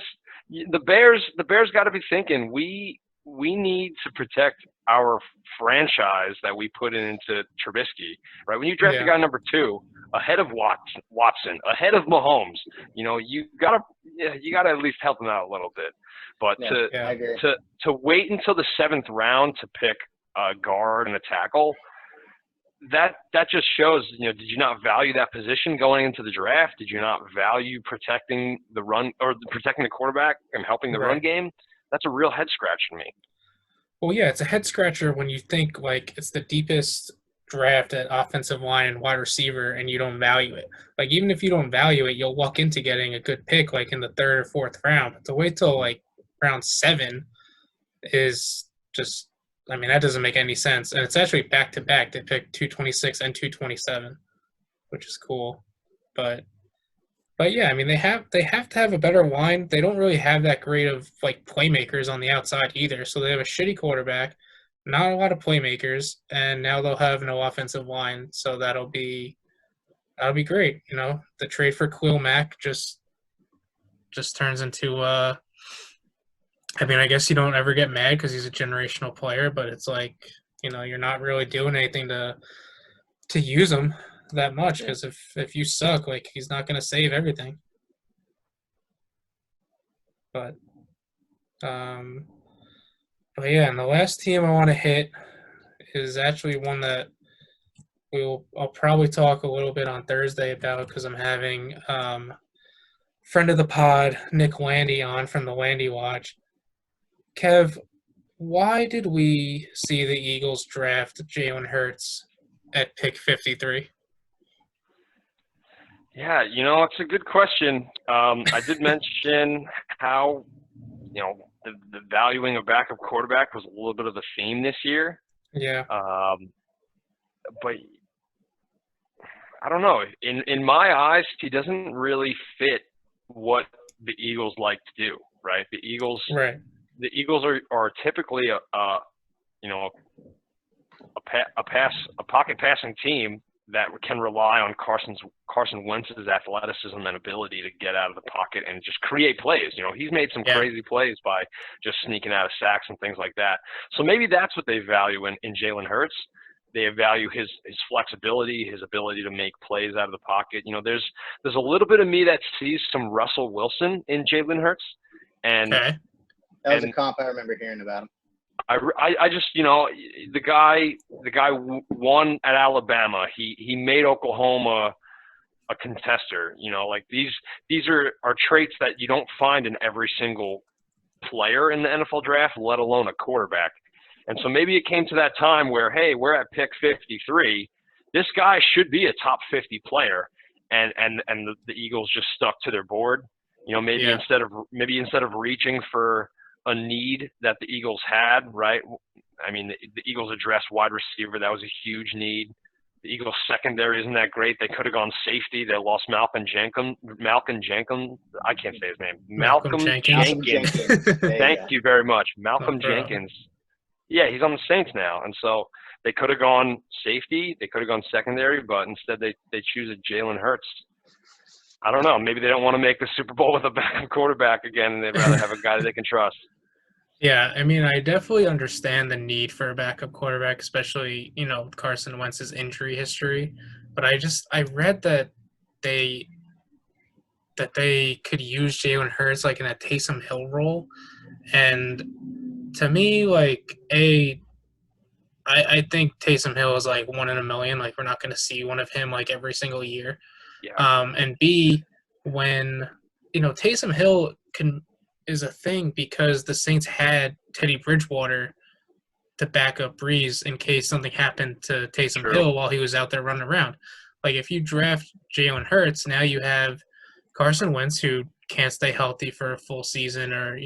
the Bears got to be thinking we need to protect our franchise that we put into Trubisky, right? When you draft a guy number 2 ahead of Watson, ahead of Mahomes, you know, you gotta at least help him out a little bit. But to wait until the 7th round to pick a guard and a tackle, that just shows, did you not value that position going into the draft? Did you not value protecting the run or protecting the quarterback and helping the run Right. game? That's a real head scratch for me. Well, yeah, it's a head scratcher when you think like it's the deepest draft at offensive line and wide receiver, and you don't value it. Like even if you don't value it, you'll walk into getting a good pick like in the third or fourth round. But to wait till like round 7 is just, I mean, that doesn't make any sense. And it's actually back to back. They picked 226 and 227, which is cool. But yeah, I mean they have to have a better line. They don't really have that great of like playmakers on the outside either. So they have a shitty quarterback, not a lot of playmakers, and now they'll have no offensive line. So that'll be great. The trade for Khalil Mack just turns into I mean, I guess you don't ever get mad because he's a generational player, but it's like, you're not really doing anything to use him that much because if you suck, like he's not going to save everything. But um, but yeah, and the last team I want to hit is actually one that I'll probably talk a little bit on Thursday about because I'm having friend of the pod Nick Landy on from the Landy Watch. Kev, why did we see the Eagles draft Jalen Hurts at pick 53? Yeah, it's a good question. I did mention how, the valuing of backup quarterback was a little bit of a theme this year. Yeah. But I don't know. In my eyes, he doesn't really fit what the Eagles like to do, right? The Eagles are typically a pocket passing team that can rely on Carson Wentz's athleticism and ability to get out of the pocket and just create plays. He's made some crazy plays by just sneaking out of sacks and things like that. So maybe that's what they value in Jalen Hurts. They value his flexibility, his ability to make plays out of the pocket. There's a little bit of me that sees some Russell Wilson in Jalen Hurts. And okay. That was a comp I remember hearing about him. I just, the guy won at Alabama. He made Oklahoma a contester. Like these are traits that you don't find in every single player in the NFL draft, let alone a quarterback. And so maybe it came to that time where, hey, we're at pick 53. This guy should be a top 50 player, and the Eagles just stuck to their board. Maybe instead of reaching for a need that the Eagles had, right? I mean, the Eagles addressed wide receiver. That was a huge need. The Eagles secondary isn't that great. They could have gone safety. They lost Malcolm Jenkins. I can't say his name. Malcolm Jenkins. Thank you very much. Malcolm Jenkins. Yeah, he's on the Saints now. And so they could have gone safety. They could have gone secondary, but instead they choose a Jalen Hurts. I don't know. Maybe they don't want to make the Super Bowl with a backup quarterback again, and they'd rather have a guy that they can trust. Yeah, I mean, I definitely understand the need for a backup quarterback, especially, Carson Wentz's injury history. But I read that they could use Jalen Hurts like in a Taysom Hill role. And to me, like, I think Taysom Hill is like 1 in a million. Like, we're not going to see one of him like every single year. Yeah. And B, when Taysom Hill is a thing because the Saints had Teddy Bridgewater to back up Breeze in case something happened to Taysom Hill while he was out there running around. Like if you draft Jalen Hurts, now you have Carson Wentz who can't stay healthy for a full season, or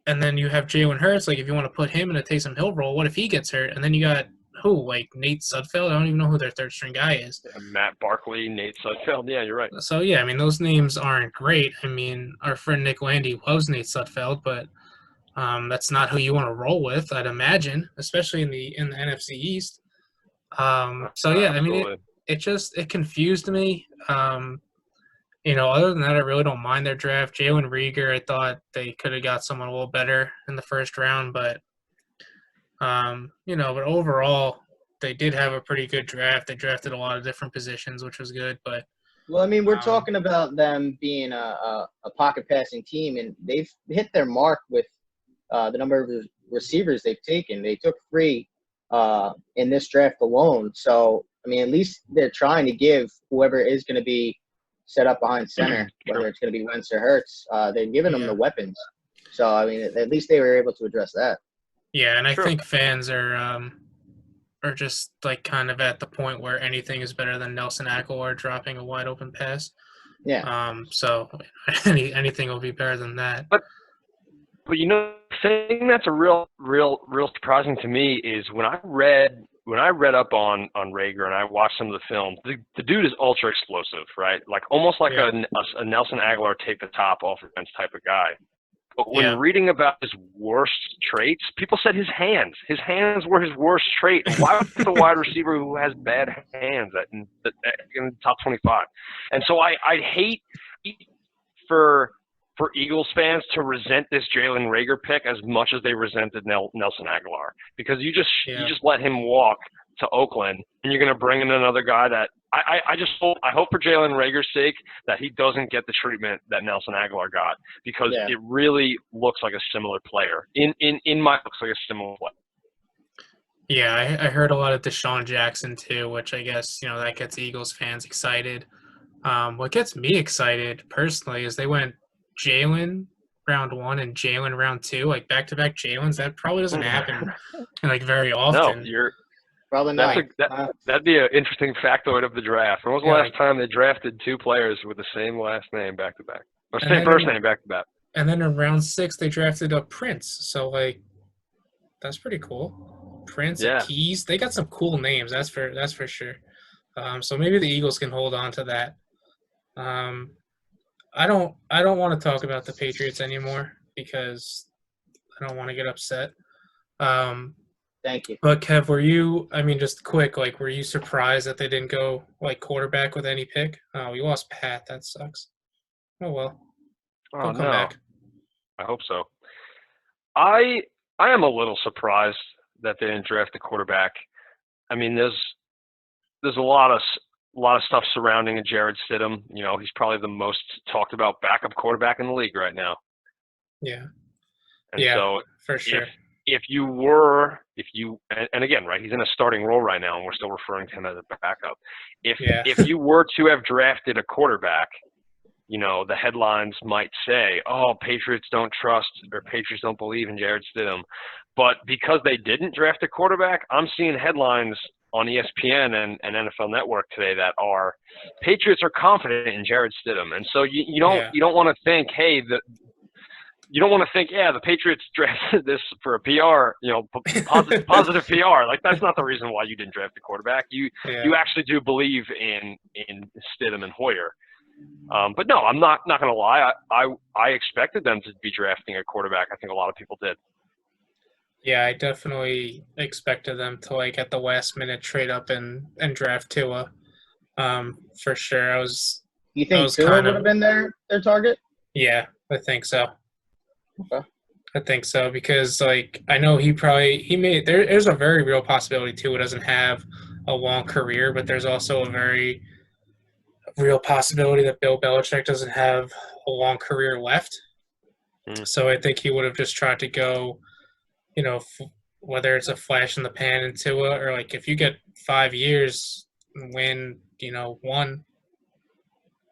and then you have Jalen Hurts. Like if you want to put him in a Taysom Hill role, what if he gets hurt? And then you got who? Like Nate Sudfeld? I don't even know who their third string guy is. Matt Barkley, Nate Sudfeld. Yeah, you're right. So, yeah, I mean, those names aren't great. I mean, our friend Nick Landy loves Nate Sudfeld, but that's not who you want to roll with, I'd imagine, especially in the NFC East. So, yeah, I mean, it confused me. Other than that, I really don't mind their draft. Jalen Reagor, I thought they could have got someone a little better in the first round, but but overall, they did have a pretty good draft. They drafted a lot of different positions, which was good. But well, I mean, we're talking about them being a pocket passing team, and they've hit their mark with the number of receivers they've taken. They took 3 in this draft alone. So, I mean, at least they're trying to give whoever is going to be set up behind center, whether it's going to be Wentz or Hurts, they're giving them the weapons. So, I mean, at least they were able to address that. Yeah, and I True. think fans are just like kind of at the point where anything is better than Nelson Aguilar dropping a wide open pass. Yeah. So anything will be better than that. But you know, the thing that's a real surprising to me is when I read up on Rager and I watched some of the film, the dude is ultra explosive, right? Like almost like a Nelson Aguilar take the top off the bench type of guy. But when reading about his worst traits, people said his hands were his worst trait. And why would the wide receiver who has bad hands in the top 25? And so I hate for Eagles fans to resent this Jalen Reagor pick as much as they resented Nelson Aguilar, because you just let him walk to Oakland and you're going to bring in another guy that I hope for Jalen Reagor's sake that he doesn't get the treatment that Nelson Aguilar got, because it really looks like a similar player. In my looks like a similar player. Yeah, I heard a lot of Deshaun Jackson too, which I guess, that gets Eagles fans excited. What gets me excited personally is they went Jalen round 1 and Jalen round 2, like back-to-back Jalen's. That probably doesn't happen like very often. No, probably not. That'd be an interesting factoid of the draft. When was the last time they drafted 2 players with the same last name back-to-back? Or same first name back-to-back? And then in round 6, they drafted a Prince. So, like, that's pretty cool. Prince, Keys. They got some cool names. That's for sure. So maybe the Eagles can hold on to that. I don't want to talk about the Patriots anymore because I don't want to get upset. Thank you. But Kev, were you? I mean, just quick. Like, were you surprised that they didn't go like quarterback with any pick? Oh, we lost Pat. That sucks. Oh well. Oh, He'll come back. I hope so. I am a little surprised that they didn't draft a quarterback. I mean, there's a lot of stuff surrounding Jarrett Stidham. He's probably the most talked about backup quarterback in the league right now. Yeah. And so for sure. And again, right, he's in a starting role right now, and we're still referring to him as a backup. If you were to have drafted a quarterback, the headlines might say, "Oh, Patriots don't trust or Patriots don't believe in Jarrett Stidham," but because they didn't draft a quarterback, I'm seeing headlines on ESPN and NFL Network today that are Patriots are confident in Jarrett Stidham, and so you don't want to think, hey, the Patriots drafted this for a PR, positive PR. Like, that's not the reason why you didn't draft a quarterback. You actually do believe in Stidham and Hoyer. But no, I'm not going to lie. I expected them to be drafting a quarterback. I think a lot of people did. Yeah, I definitely expected them to, like, at the last minute trade up and draft Tua. For sure. You think Tua would have been their target? Yeah, I think so. Okay. I think so, because, like, I know there's a very real possibility Tua doesn't have a long career, but there's also a very real possibility that Bill Belichick doesn't have a long career left. So I think he would have just tried to go, whether it's a flash in the pan in Tua, or like if you get 5 years and win, one,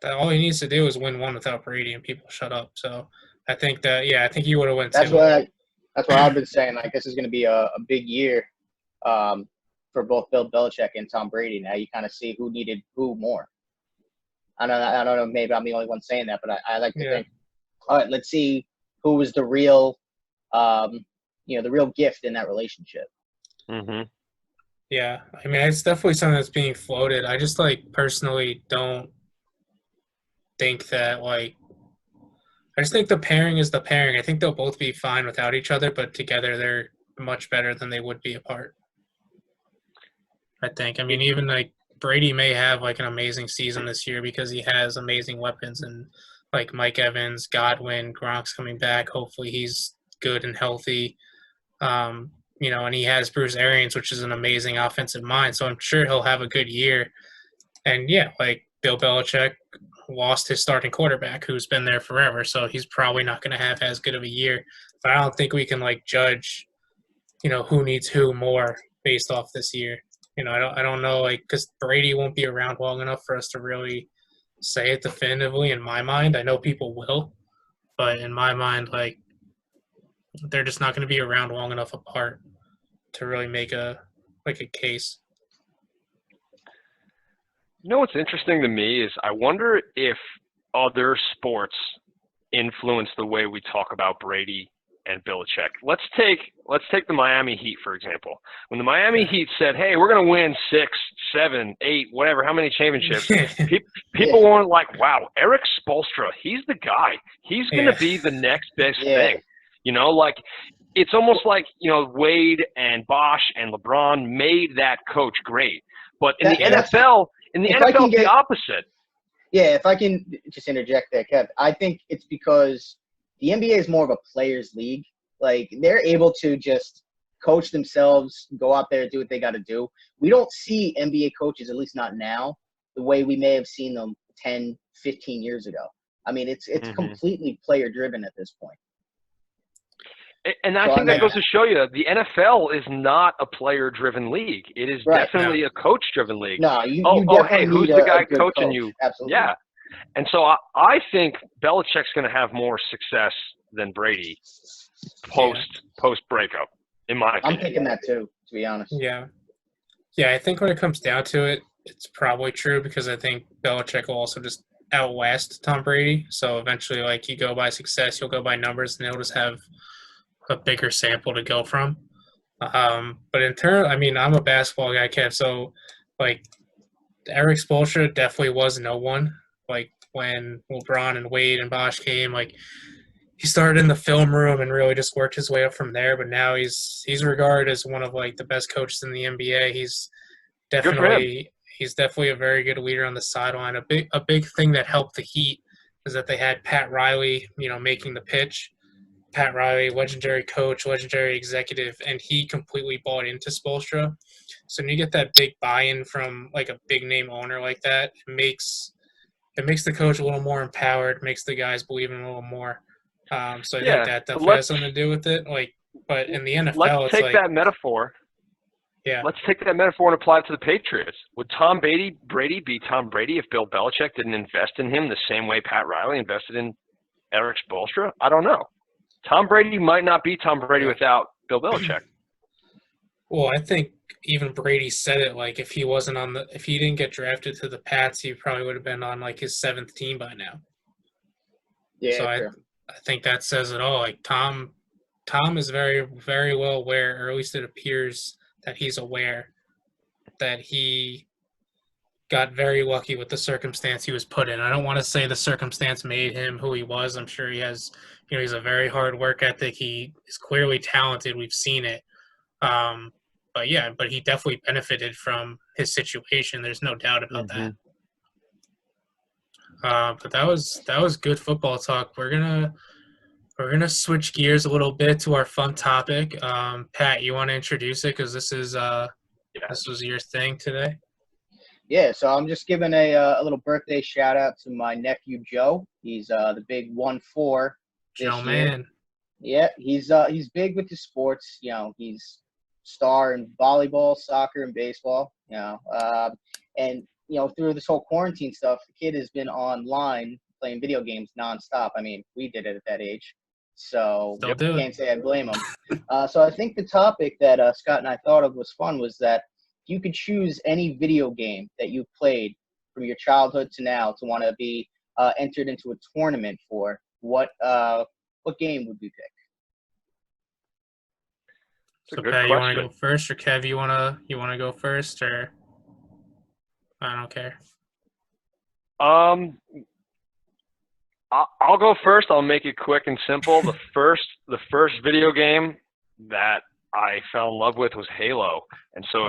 that all he needs to do is win one without Brady and people shut up. So I think that, I think you would have went Tua. That's what I've been saying. Like, this is going to be a big year for both Bill Belichick and Tom Brady. Now you kind of see who needed who more. I don't know. Maybe I'm the only one saying that, but I like to think, all right, let's see who was the real, the real gift in that relationship. Mm-hmm. Yeah, I mean, it's definitely something that's being floated. I just, personally don't think that, I just think the pairing is the pairing. I think they'll both be fine without each other, but together they're much better than they would be apart. I think. I mean, even, Brady may have, an amazing season this year because he has amazing weapons and, Mike Evans, Godwin, Gronk's coming back. Hopefully he's good and healthy. And he has Bruce Arians, which is an amazing offensive mind. So I'm sure he'll have a good year. And, Bill Belichick lost his starting quarterback who's been there forever. So he's probably not going to have as good of a year. But I don't think we can, judge, who needs who more based off this year. I don't know, like, because Brady won't be around long enough for us to really say it definitively. In my mind, I know people will, but in my mind, like, they're just not going to be around long enough apart to really make a case. You know what's interesting to me is I wonder if other sports influence the way we talk about Brady and Belichick. Let's take the Miami Heat, for example. When the Miami Heat said, hey, we're going to win 6, 7, 8, whatever, how many championships, people weren't like, wow, Eric Spoelstra, he's the guy. He's going to be the next best thing. Like it's almost like, Wade and Bosch and LeBron made that coach great. But in the NFL, it's the opposite. Yeah, if I can just interject there, Kev, I think it's because the NBA is more of a players' league. Like, they're able to just coach themselves, go out there, do what they got to do. We don't see NBA coaches, at least not now, the way we may have seen them 10, 15 years ago. I mean, it's completely player-driven at this point. And I think that goes to show you the NFL is not a player-driven league. It is definitely a coach-driven league. No, you hey, who's the guy coaching you? Absolutely. Yeah. And so I think Belichick's going to have more success than Brady post breakup, in my opinion. I'm thinking that too, to be honest. Yeah. Yeah, I think when it comes down to it, it's probably true because I think Belichick will also just outlast Tom Brady. So eventually, like, you go by success, you'll go by numbers, and he'll just have a bigger sample to go from. But in turn, I mean, I'm a basketball guy, Kev, so, like, Eric Spoelstra definitely was no one. Like, when LeBron and Wade and Bosch came, like, he started in the film room and really just worked his way up from there. But now he's regarded as one of, like, the best coaches in the NBA. He's definitely a very good leader on the sideline. A big thing that helped the Heat is that they had Pat Riley, making the pitch. Pat Riley, legendary coach, legendary executive, and he completely bought into Spoelstra. So when you get that big buy-in from, like, a big-name owner like that, it makes the coach a little more empowered, makes the guys believe in a little more. So I think that definitely has something to do with it. Like, but in the NFL, let's take that metaphor. Yeah. Let's take that metaphor and apply it to the Patriots. Would Tom Brady be Tom Brady if Bill Belichick didn't invest in him the same way Pat Riley invested in Eric Spoelstra? I don't know. Tom Brady might not be Tom Brady without Bill Belichick. Well, I think even Brady said it. Like, if he didn't get drafted to the Pats, he probably would have been on, like, his 7th team by now. Yeah. So I think that says it all. Like, Tom is very, very well aware, or at least it appears that he's aware that he got very lucky with the circumstance he was put in. I don't want to say the circumstance made him who he was. I'm sure he has, he's a very hard work ethic. He is clearly talented. We've seen it. But he definitely benefited from his situation. There's no doubt about that. But that was good football talk. We're gonna switch gears a little bit to our fun topic. Pat, you want to introduce it because this was your thing today. Yeah, so I'm just giving a little birthday shout out to my nephew Joe. He's the big 1-4. Joe man. Yeah, he's big with the sports. He's star in volleyball, soccer, and baseball. And through this whole quarantine stuff, the kid has been online playing video games nonstop. I mean, we did it at that age, so can't say I blame him. So I think the topic that Scott and I thought of was fun was that if you could choose any video game that you played from your childhood to now to want to be entered into a tournament for, what game would we pick? So Pat, you want to go first, or Kev, you want to go first, or I don't care. I'll go first. I'll make it quick and simple. The first video game that I fell in love with was Halo, and so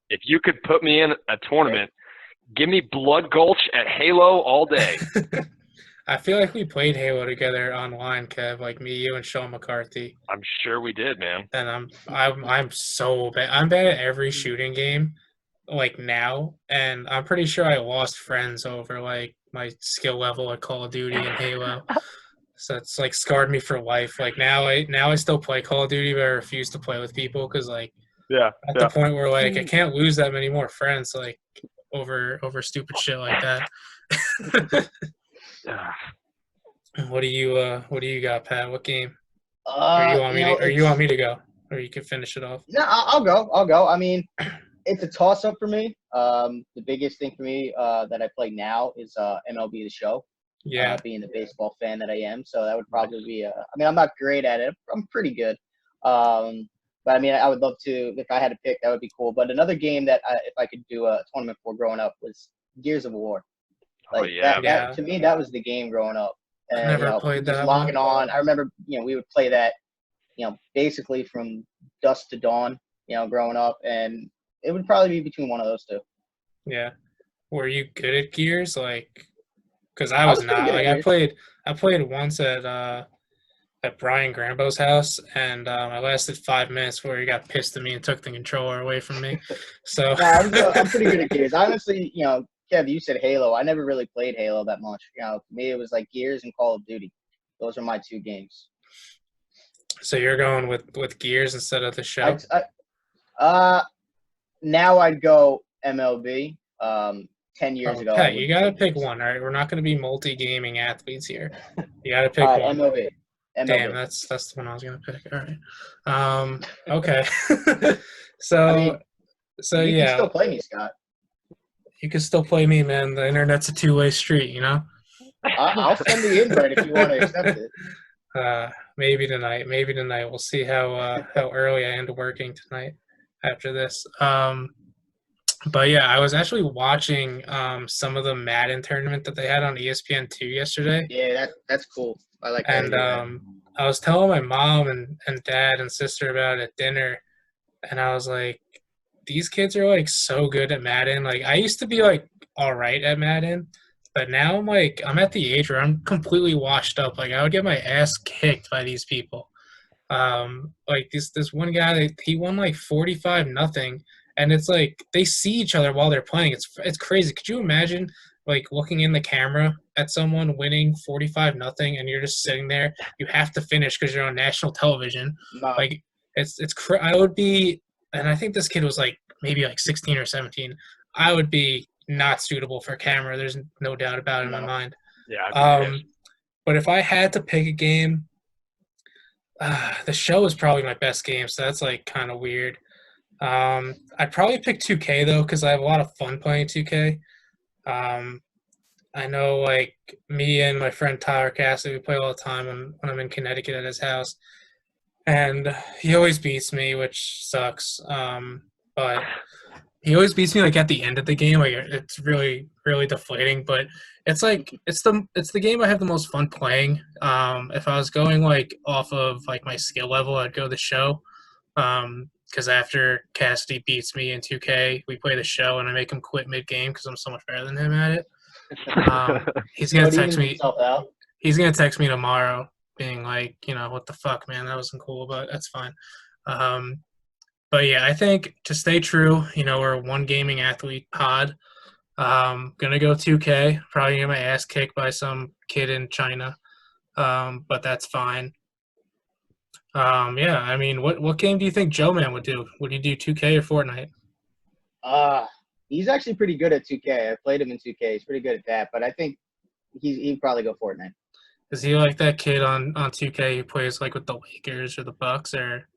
if you could put me in a tournament, give me Blood Gulch at Halo all day. I feel like we played Halo together online, Kev, like me, you, and Sean McCarthy. I'm sure we did, man. And I'm so bad. I'm bad at every shooting game, like, now, and I'm pretty sure I lost friends over, like, my skill level at Call of Duty and Halo. So it's, like, scarred me for life. Like, now I still play Call of Duty, but I refuse to play with people because, like, Yeah. At Yeah. the point where like I can't lose that many more friends like over stupid shit like that. Yeah. What do you got, Pat? What game? Or you want You me know, to or you want it's me to go? Or you can finish it off. no. I'll go. I'll go. I mean, it's a toss up for me. The biggest thing for me that I play now is MLB The Show. Yeah. Being the baseball fan that I am, so that would probably be. I mean, I'm not great at it. I'm pretty good. But I mean, I would love to. If I had to pick, that would be cool. But another game that if I could do a tournament for growing up was Gears of War. Oh Like yeah. Yeah. to me, that was the game growing up. I And never played just that logging one. on. I remember, we would play that, basically from dusk to dawn, growing up, and it would probably be between one of those two. Yeah. Were you good at Gears? Like, because I I was was pretty not. good at Like, Gears. I played once at Brian Grambo's house, and I lasted 5 minutes before he got pissed at me and took the controller away from me. So. No, I'm pretty good at Gears. Honestly, Kev, you said Halo. I never really played Halo that much. For me, it was like Gears and Call of Duty. Those are my two games. So you're going with Gears instead of the show? Now I'd go MLB. 10 years ago, I Okay, would you gotta say pick Gears. one. All right, we're not gonna be multi-gaming athletes here. You gotta pick All right, one. MLB. Damn, MLB. that's the one I was gonna pick. All right. Okay. I mean, so you can yeah, still play me, Scott. you can still play me, man. The internet's a two-way street, you know. I'll send the invite if you want to accept it. Maybe tonight. Maybe tonight. We'll see how early I end working tonight after this. But yeah, I was actually watching some of the Madden tournament that they had on ESPN2 yesterday. Yeah, that's cool. I like that. And I was telling my mom and dad and sister about it at dinner, and I was like, these kids are like so good at Madden. Like I used to be like all right at Madden, but now I'm at the age where I'm completely washed up. Like I would get my ass kicked by these people. Like this one guy, he won like 45-0, and it's like they see each other while they're playing. It's crazy. Could you imagine like looking in the camera at someone winning 45-0 and you're just sitting there? You have to finish because you're on national television. No, Like I would be, and I think this kid was like maybe like 16 or 17. I would be not suitable for camera. There's no doubt about it in my No. mind. Yeah. I'd be pissed. But if I had to pick a game, the show is probably my best game, so that's like kind of weird. I'd probably pick 2K though, because I have a lot of fun playing 2K. I know like me and my friend Tyler Cassidy, we play all the time when I'm in Connecticut at his house, and he always beats me, which sucks. But he always beats me like at the end of the game. Like it's really really deflating, but it's like it's the game I have the most fun playing. If I was going like off of like my skill level, I'd go the show. Because after Cassidy beats me in 2K, we play the show and I make him quit mid game because I'm so much better than him at it. He's gonna so it text evens me. itself out. He's gonna text me tomorrow, being like, what the fuck, man, that wasn't cool, but that's fine. But yeah, I think to stay true, we're a one gaming athlete pod. Gonna go 2K. Probably get my ass kicked by some kid in China, but that's fine. Yeah, I mean, what game do you think Joe Man would do? Would he do 2K or Fortnite? He's actually pretty good at 2K. I played him in 2K. He's pretty good at that, but I think he'd probably go Fortnite. Is he like that kid on 2K who plays like with the Lakers or the Bucks or?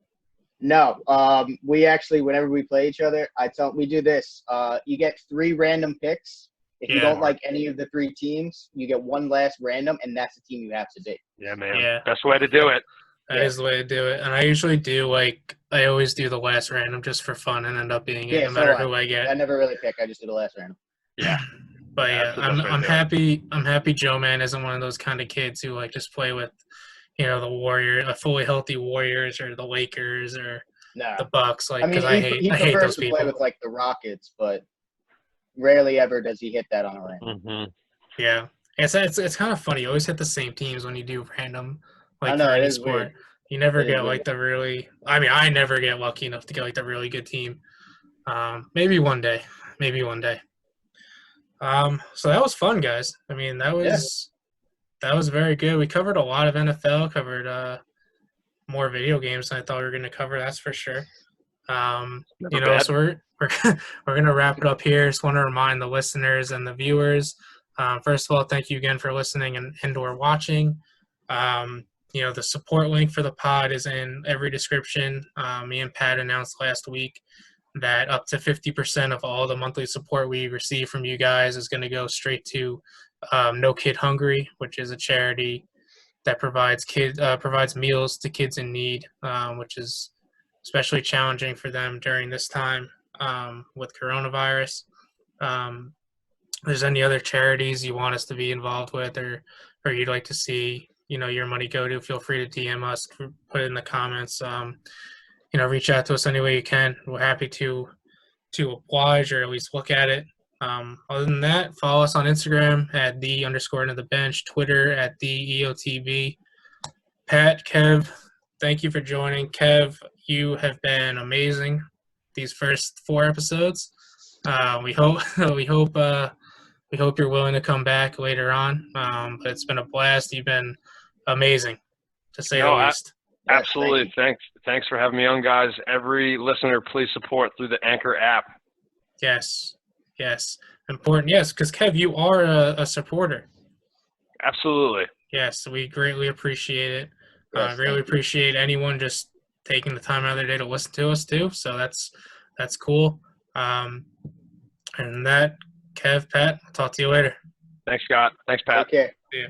No, we actually, whenever we play each other, we do this. You get 3 random picks. If you Yeah. don't like any of the 3 teams, you get one last random, and that's the team you have to beat. Yeah, man. Yeah. Best way to do it. That is the way to do it. And I usually do I always do the last random just for fun and end up being it Yeah, no so matter do I. who I get. I never really pick. I just do the last random. Yeah. But Yeah, yeah, that's the best way to I'm do it. happy. I'm happy Joe Man isn't one of those kind of kids who just play with, the fully healthy Warriors or the Lakers or No. the Bucks. Like, I mean, because I he hate prefers those to people. play with like the Rockets, but rarely ever does he hit that on a random. Mm-hmm. Yeah, it's kind of funny. You always hit the same teams when you do random, I like know, for it any is sport. weird. You never It is get like weird. the really. I mean, I never get lucky enough to get like the really good team. Maybe one day. Maybe one day. So that was fun, guys. I mean, that was very good. We covered a lot of NFL. Covered more video games than I thought we were going to cover. That's for sure. Never You know, bad. so we're gonna wrap it up here. Just want to remind the listeners and the viewers. First of all, thank you again for listening and or watching. You know, the support link for the pod is in every description. Me and Pat announced last week that up to 50% of all the monthly support we receive from you guys is going to go straight to No Kid Hungry, which is a charity that provides meals to kids in need, which is especially challenging for them during this time with coronavirus. If there's any other charities you want us to be involved with, or you'd like to see, you know, your money go to, feel free to DM us, put it in the comments. You know, reach out to us any way you can. We're happy to oblige or at least look at it. Other than that, follow us on Instagram at @the_end_of-the-bench, Twitter at @the_EOTB. Pat, Kev, thank you for joining. Kev, you have been amazing these first 4 episodes. We hope we hope you're willing to come back later on. But it's been a blast. You've been amazing, to say the No, least. Yes, absolutely. Thanks for having me on, guys. Every listener, please support through the Anchor app. Yes, important. Yes, because Kev, you are a supporter. Absolutely. Yes, we greatly appreciate it. Yes, Really thank you. appreciate anyone just taking the time out of their day to listen to us too. So that's cool. And that, Kev, Pat, I'll talk to you later. Thanks, Scott. Thanks, Pat. Take care. See ya.